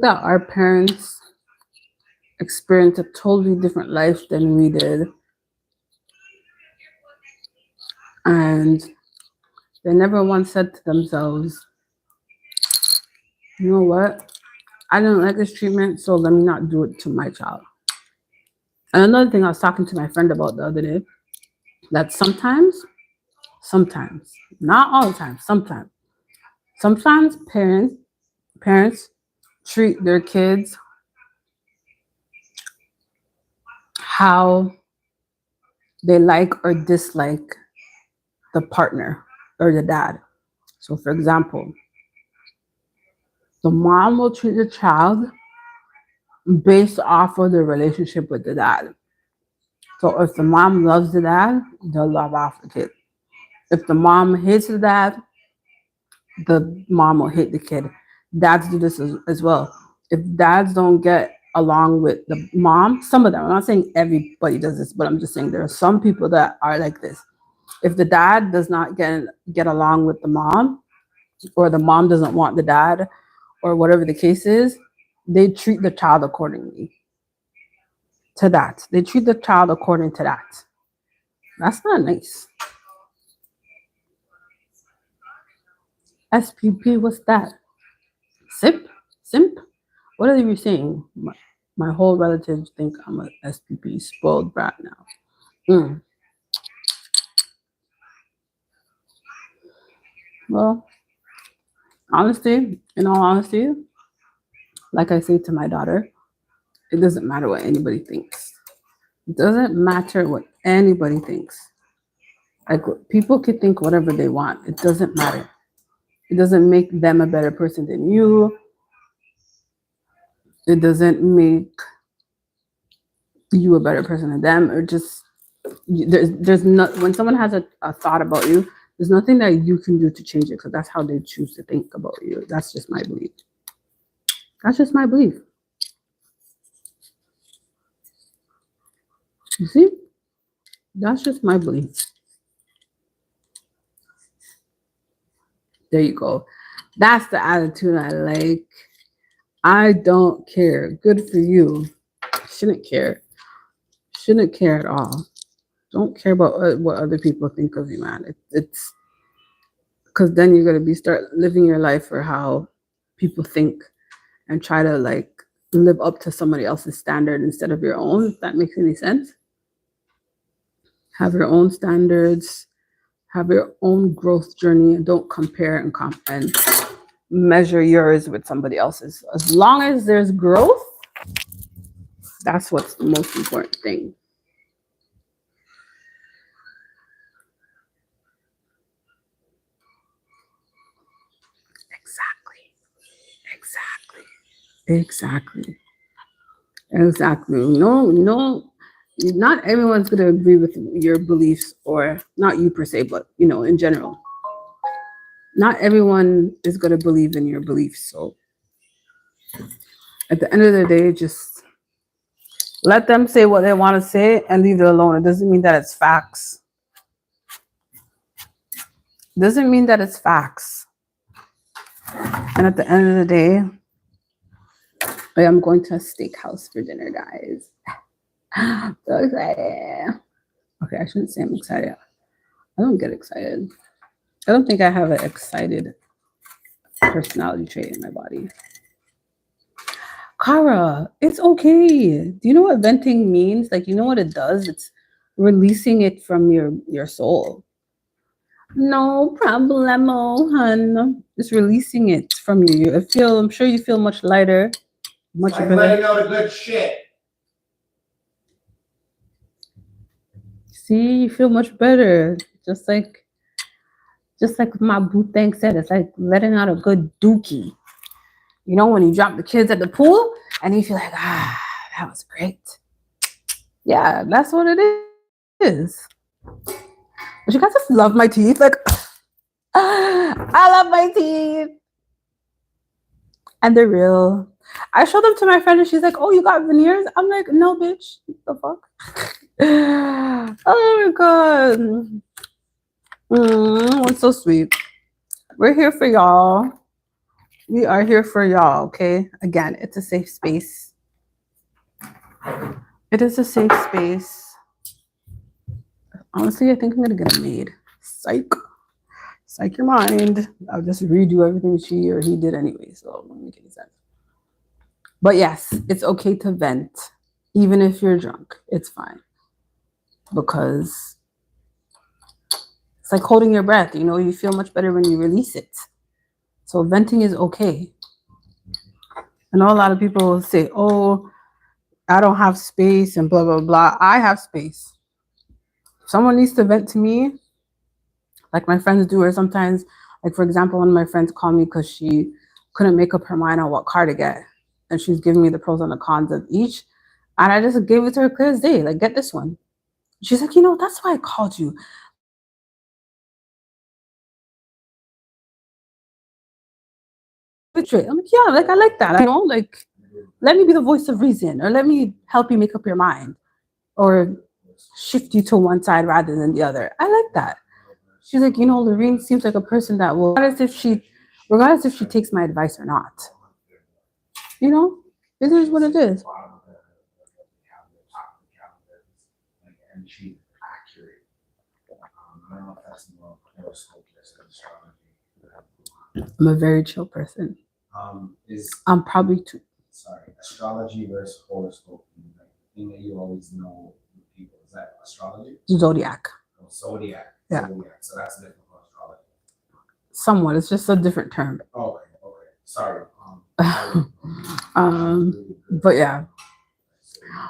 that our parents experienced a totally different life than we did. And they never once said to themselves, you know what? I don't like this treatment, so let me not do it to my child. And another thing I was talking to my friend about the other day, that sometimes, not all the time, sometimes parents treat their kids how they like or dislike the partner or the dad. So for example, the mom will treat the child based off of the relationship with the dad. So if the mom loves the dad, they'll love off the kid. If the mom hates the dad, the mom will hate the kid. Dads do this as well. If dads don't get along with the mom, some of them, I'm not saying everybody does this, but I'm just saying there are some people that are like this. If the dad does not get along with the mom, or the mom doesn't want the dad, or whatever the case is, they treat the child accordingly to that. They treat the child according to that. That's not nice. SPP, what's that? Simp? What are you saying? My whole relatives think I'm a SPP, spoiled brat now. Well, in all honesty, like I say to my daughter, it doesn't matter what anybody thinks. It doesn't matter what anybody thinks. Like people can think whatever they want. It doesn't matter. It doesn't make them a better person than you. It doesn't make you a better person than them, or just there's not when someone has a thought about you, there's nothing that you can do to change it because that's how they choose to think about you. That's just my belief. That's just my belief. You see? That's just my belief. There you go. That's the attitude I like. I don't care. Good for you. Shouldn't care. Shouldn't care at all. Don't care about what other people think of you, man. It's because then you're gonna start living your life for how people think and try to like live up to somebody else's standard instead of your own. If that makes any sense. Have your own standards. Have your own growth journey, and don't compare and measure yours with somebody else's. As long as there's growth, that's what's the most important thing. Exactly. No, not everyone's going to agree with your beliefs, or not you per se, but in general. Not everyone is going to believe in your beliefs. So At the end of the day, just let them say what they want to say and leave it alone. It doesn't mean that it's facts. Doesn't mean that it's facts. And at the end of the day, I am going to a steakhouse for dinner, guys. So excited. Okay, I shouldn't say I'm excited. I don't get excited. I don't think I have an excited personality trait in my body. Kara, it's okay. Do you know what venting means? Like, you know what it does? It's releasing it from your soul. No problemo, hun. Just releasing it from you. I'm sure you feel much lighter, much Like better. letting out a good shit. See, you feel much better. Just like my boo thing said, it's like letting out a good dookie. You know, when you drop the kids at the pool and you feel like, that was great. Yeah, that's what it is. But you guys just love my teeth. Like, I love my teeth. And they're real. I showed them to my friend and she's like, oh, you got veneers? I'm like, no, bitch. What the fuck? Oh my God. It's so sweet. We're here for y'all. We are here for y'all, okay? Again, it's a safe space. It is a safe space. Honestly, I think I'm gonna get a maid. Psych. Psych your mind. I'll just redo everything she or he did anyway, so it won't make any sense. But yes, it's okay to vent. Even if you're drunk, it's fine. Because it's like holding your breath, you know, you feel much better when you release it. So venting is okay. I know a lot of people say, oh, I don't have space and blah, blah, blah. I have space. If someone needs to vent to me, like my friends do, or sometimes, like for example, one of my friends called me because she couldn't make up her mind on what car to get. And she's giving me the pros and the cons of each. And I just gave it to her clear as day, like, get this one. She's like, that's why I called you. I'm like, yeah, like I like that. Like let me be the voice of reason, or let me help you make up your mind, or shift you to one side rather than the other. I like that. She's like, Lorene seems like a person that will, regardless if she takes my advice or not. It is what it is. I'm a very chill person. I'm probably too. Sorry, astrology versus horoscope. Like the thing that you always know with people, is that astrology? Zodiac. Oh, zodiac. Yeah. Zodiac. So that's different from astrology. Somewhat. It's just a different term. Okay. Sorry. But yeah.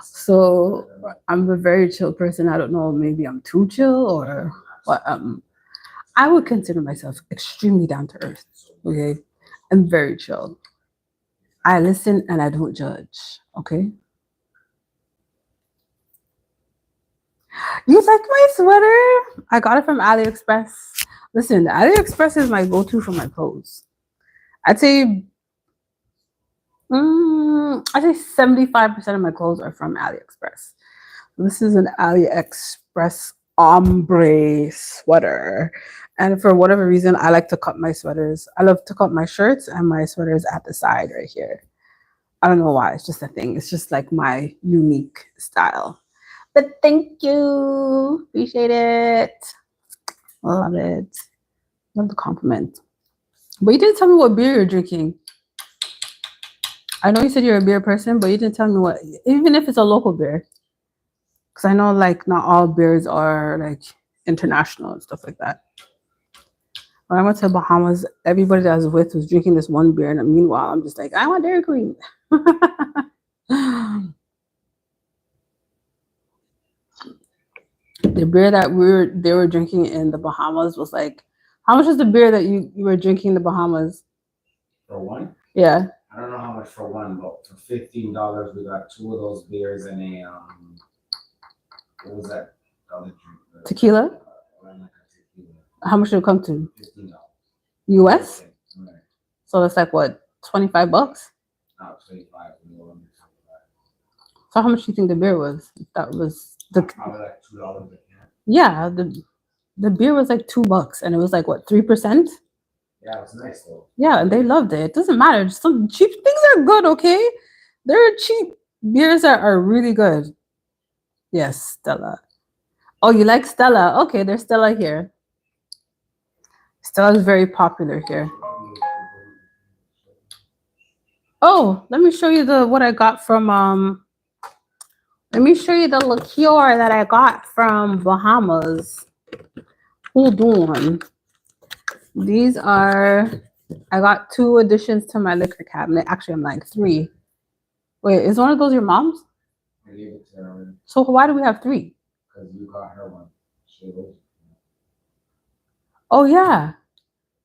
So I'm a very chill person. I don't know, maybe I'm too chill or what. I would consider myself extremely down to earth. Okay. I'm very chill. I listen and I don't judge. Okay. You like my sweater? I got it from AliExpress. Listen, AliExpress is my go-to for my clothes. I'd say 75% of my clothes are from AliExpress. This is an AliExpress ombre sweater. And for whatever reason, I like to cut my sweaters. I love to cut my shirts and my sweaters at the side right here. I don't know why. It's just a thing. It's just like my unique style. But thank you. Appreciate it. Love it. Love the compliment. But you didn't tell me what beer you're drinking. I know you said you're a beer person, but you didn't tell me what, even if it's a local beer. Because I know like not all beers are like international and stuff like that. When I went to Bahamas, everybody that I was with was drinking this one beer, and meanwhile, I'm just like, I want Dairy Queen. The beer that they were drinking in the Bahamas was like, how much is the beer that you were drinking in the Bahamas? For one? Yeah. I don't know how much for one, but for $15 we got two of those beers and a what was that other drink? Tequila? How much did it come to? $15. US? Right. So that's like what, $25? Not 25 more. So how much do you think the beer was? That was the Probably like $2 a can. yeah, the beer was like $2 and it was like what 3%? Yeah, it's nice though. Yeah, and they loved it. It doesn't matter. Some cheap things are good, okay? There are cheap beers that are really good. Yes, Stella. Oh, you like Stella? Okay, there's Stella here. Stella is very popular here. Oh, let me show you the what I got from let me show you the liqueur that I got from Bahamas. Hold on. These are I got 2 additions to my liquor cabinet. Actually, I'm like 3. Wait, is one of those your mom's? I gave it to her. So why do we have 3? Because you got her one. She was. Oh yeah.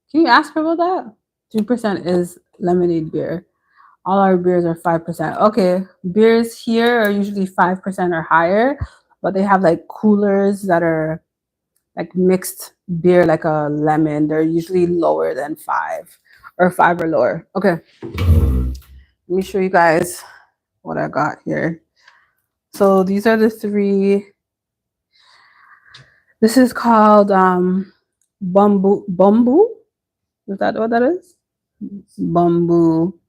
Can you ask her about that? 3% is lemonade beer. All our beers are 5%. Okay, beers here are usually 5% or higher, but they have like coolers that are like mixed beer, like a lemon. They're usually lower than 5 or 5 or lower. Okay, let me show you guys what I got here. So these are the 3. This is called bamboo. Is that what that is? Bamboo.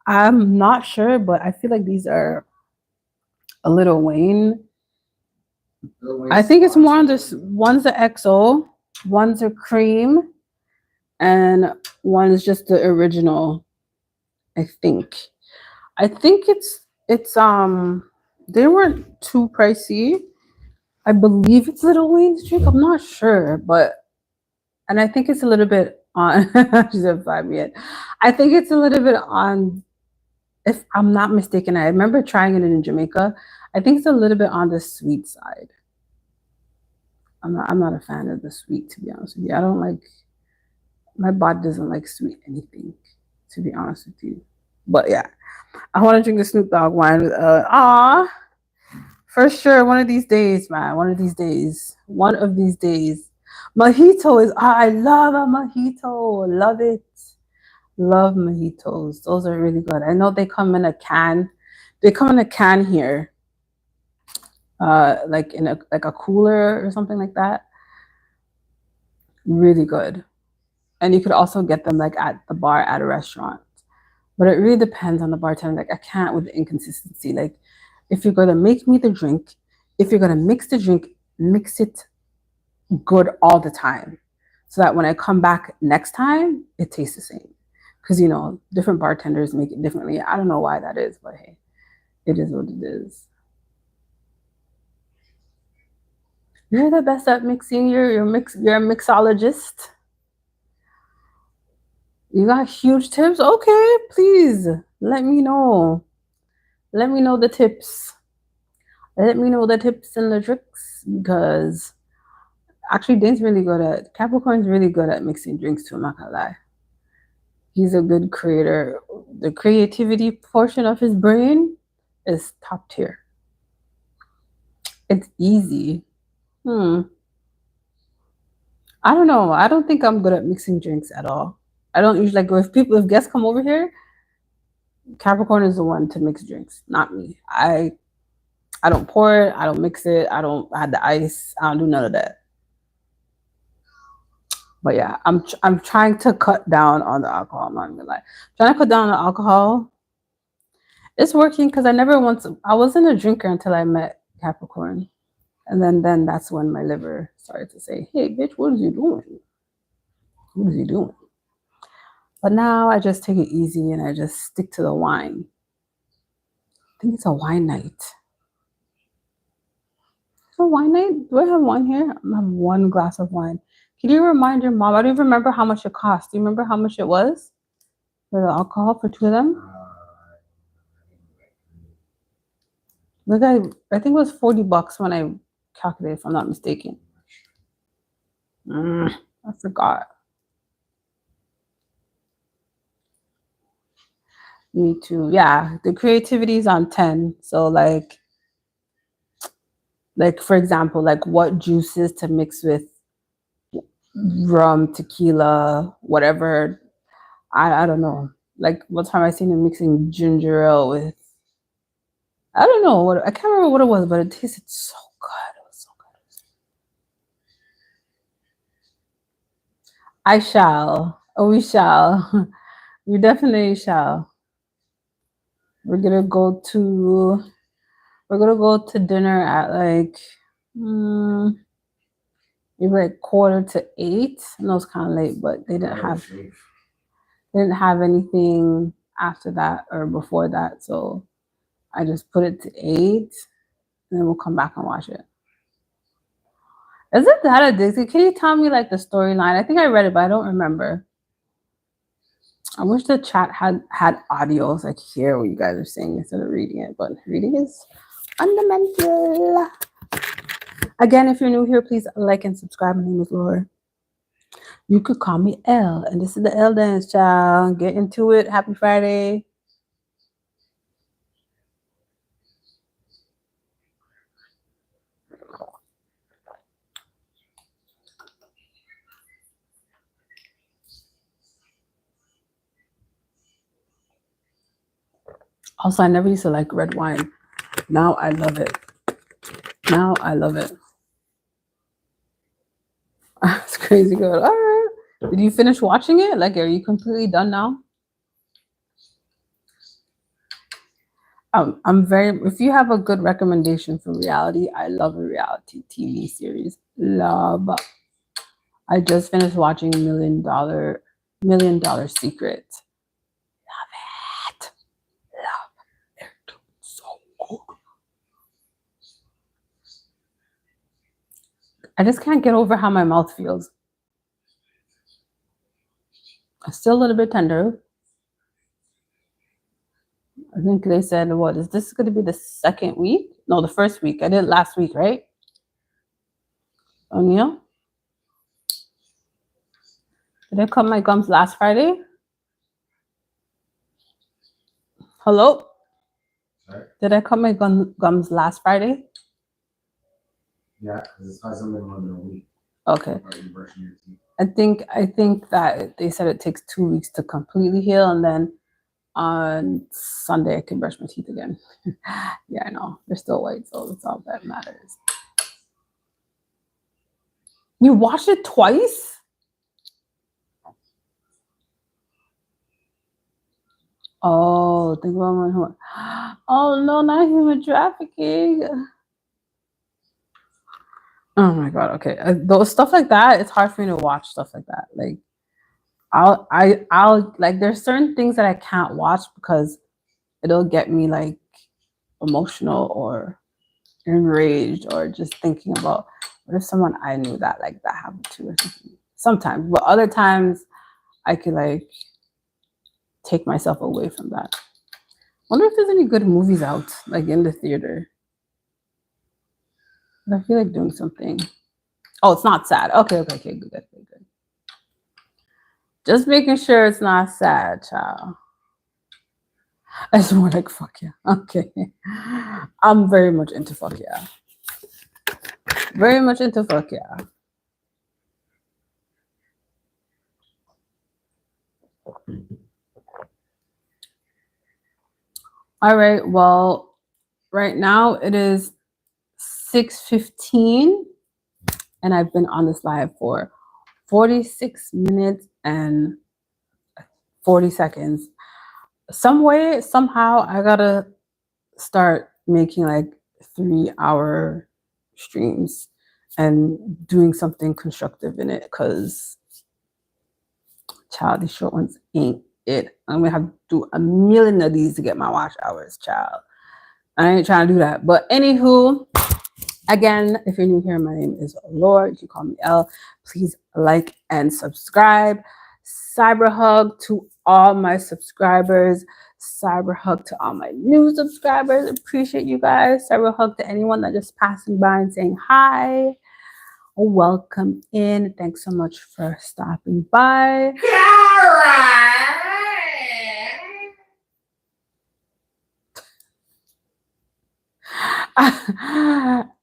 I'm not sure, but I feel like these are a Little Wayne. I think it's more on this. One's the XO, one's a cream, and one is just the original. I think. I think it's they weren't too pricey. I believe it's Little Wayne's drink. I'm not sure, but and I think it's a little bit on. She said 5 yet. I think it's a little bit on. If I'm not mistaken, I remember trying it in Jamaica. I think it's a little bit on the sweet side. I'm not a fan of the sweet, to be honest with you. I don't like my body doesn't like sweet anything, to be honest with you. But yeah, I want to drink the Snoop Dogg wine with for sure. One of these days, man. One of these days. One of these days. Mojito is I love a mojito. Love it. Love mojitos. Those are really good. I know they come in a can. They come in a can here. Like in a cooler or something like that. Really good. And you could also get them like at the bar at a restaurant. But it really depends on the bartender. Like I can't with the inconsistency. Like if you're gonna make me the drink, if you're gonna mix the drink, mix it good all the time. So that when I come back next time, it tastes the same. Because you know, different bartenders make it differently. I don't know why that is, but hey, it is what it is. You're the best at mixing. You're a mixologist. You got huge tips? Okay, please let me know. Let me know the tips. Let me know the tips and the tricks because actually Dane's really good at Capricorn's really good at mixing drinks too, I'm not gonna lie. He's a good creator. The creativity portion of his brain is top tier. It's easy. I don't know. I don't think I'm good at mixing drinks at all. I don't usually like if guests come over here, Capricorn is the one to mix drinks, not me. I don't pour it, I don't mix it, I don't add the ice, I don't do none of that. But yeah, I'm trying to cut down on the alcohol. I'm not gonna lie. Trying to cut down on the alcohol. It's working because I wasn't a drinker until I met Capricorn. And then that's when my liver started to say, hey bitch, what is you doing? What is you doing? But now I just take it easy and I just stick to the wine. I think it's a wine night. A wine night? Do I have wine here? I have 1 glass of wine. Can you remind your mom? I don't even remember how much it cost. Do you remember how much it was for the alcohol for 2 of them? Look, I think it was $40 when I calculated, if I'm not mistaken. I forgot. Me too. Yeah, the creativity is on 10. So like for example, like what juices to mix with rum, tequila, whatever. I don't know. Like one time I seen him mixing ginger ale with, I don't know what, I can't remember what it was, but it tasted so good. It was so good. I shall. Oh, we shall. We definitely shall. We're gonna go to dinner at like maybe like 7:45. I know it's kind of late, but they didn't have anything after that or before that, so I just put it to 8, and then we'll come back and watch it. Is it that addictive? Can you tell me like the storyline? I think I read it, but I don't remember. I wish the chat had audio so I could hear what you guys are saying instead of reading it, but reading is fundamental. Again, if you're new here, please like and subscribe. My name is Laura. You could call me L, and this is the L dance, child. Get into it. Happy Friday. Also, I never used to like red wine. Now I love it. Now I love it. It's crazy good. All right. Did you finish watching it? Like, are you completely done now? I'm very. If you have a good recommendation for reality, I love a reality TV series. Love. I just finished watching $1 Million Secret. Love it. Love it. So good. I just can't get over how my mouth feels. It's still a little bit tender. I think they said, what is this going to be the second week? No, the first week. I did it last week, right? O'Neill? Did I cut my gums last Friday? Hello? Sorry? Did I cut my gums last Friday? Yeah, because it hasn't been more than a week. Okay. I think that they said it takes 2 weeks to completely heal, and then on Sunday I can brush my teeth again. Yeah, I know. They're still white, so that's all that matters. You washed it twice? Oh, think about my horn. Oh no, not human trafficking. Oh my god. Okay, those stuff like that. It's hard for me to watch stuff like that. Like, I'll like. There's certain things that I can't watch because it'll get me like emotional or enraged or just thinking about what if someone I knew that like that happened to or something. Sometimes, but other times I could like take myself away from that. Wonder if there's any good movies out like in the theater. I feel like doing something. Oh, it's not sad. Okay, good. Just making sure it's not sad, child. It's more like fuck yeah. Okay. I'm very much into fuck yeah. Very much into fuck yeah. All right, well, right now it is 6:15 and I've been on this live for 46 minutes and 40 seconds. Some way, somehow, I gotta start making like 3-hour streams and doing something constructive in it, because child, these short ones ain't it. I'm gonna have to do a million of these to get my watch hours, child. I ain't trying to do that. But anywho, again, if you're new here, my name is Laura. You can call me L. Please like and subscribe. Cyber hug to all my subscribers. Cyber hug to all my new subscribers. Appreciate you guys. Cyber hug to anyone that just passing by and saying hi. Welcome in. Thanks so much for stopping by.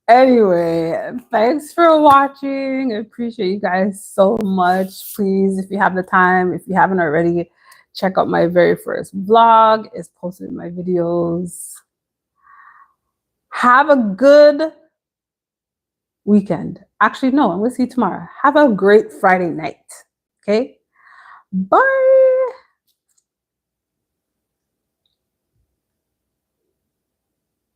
Anyway, thanks for watching. I appreciate you guys so much. Please, if you have the time, if you haven't already, Check out my very first vlog. It's posted in my videos. Have a good weekend. Actually, no, I'm going to see you tomorrow. Have a great Friday night. Okay? Bye.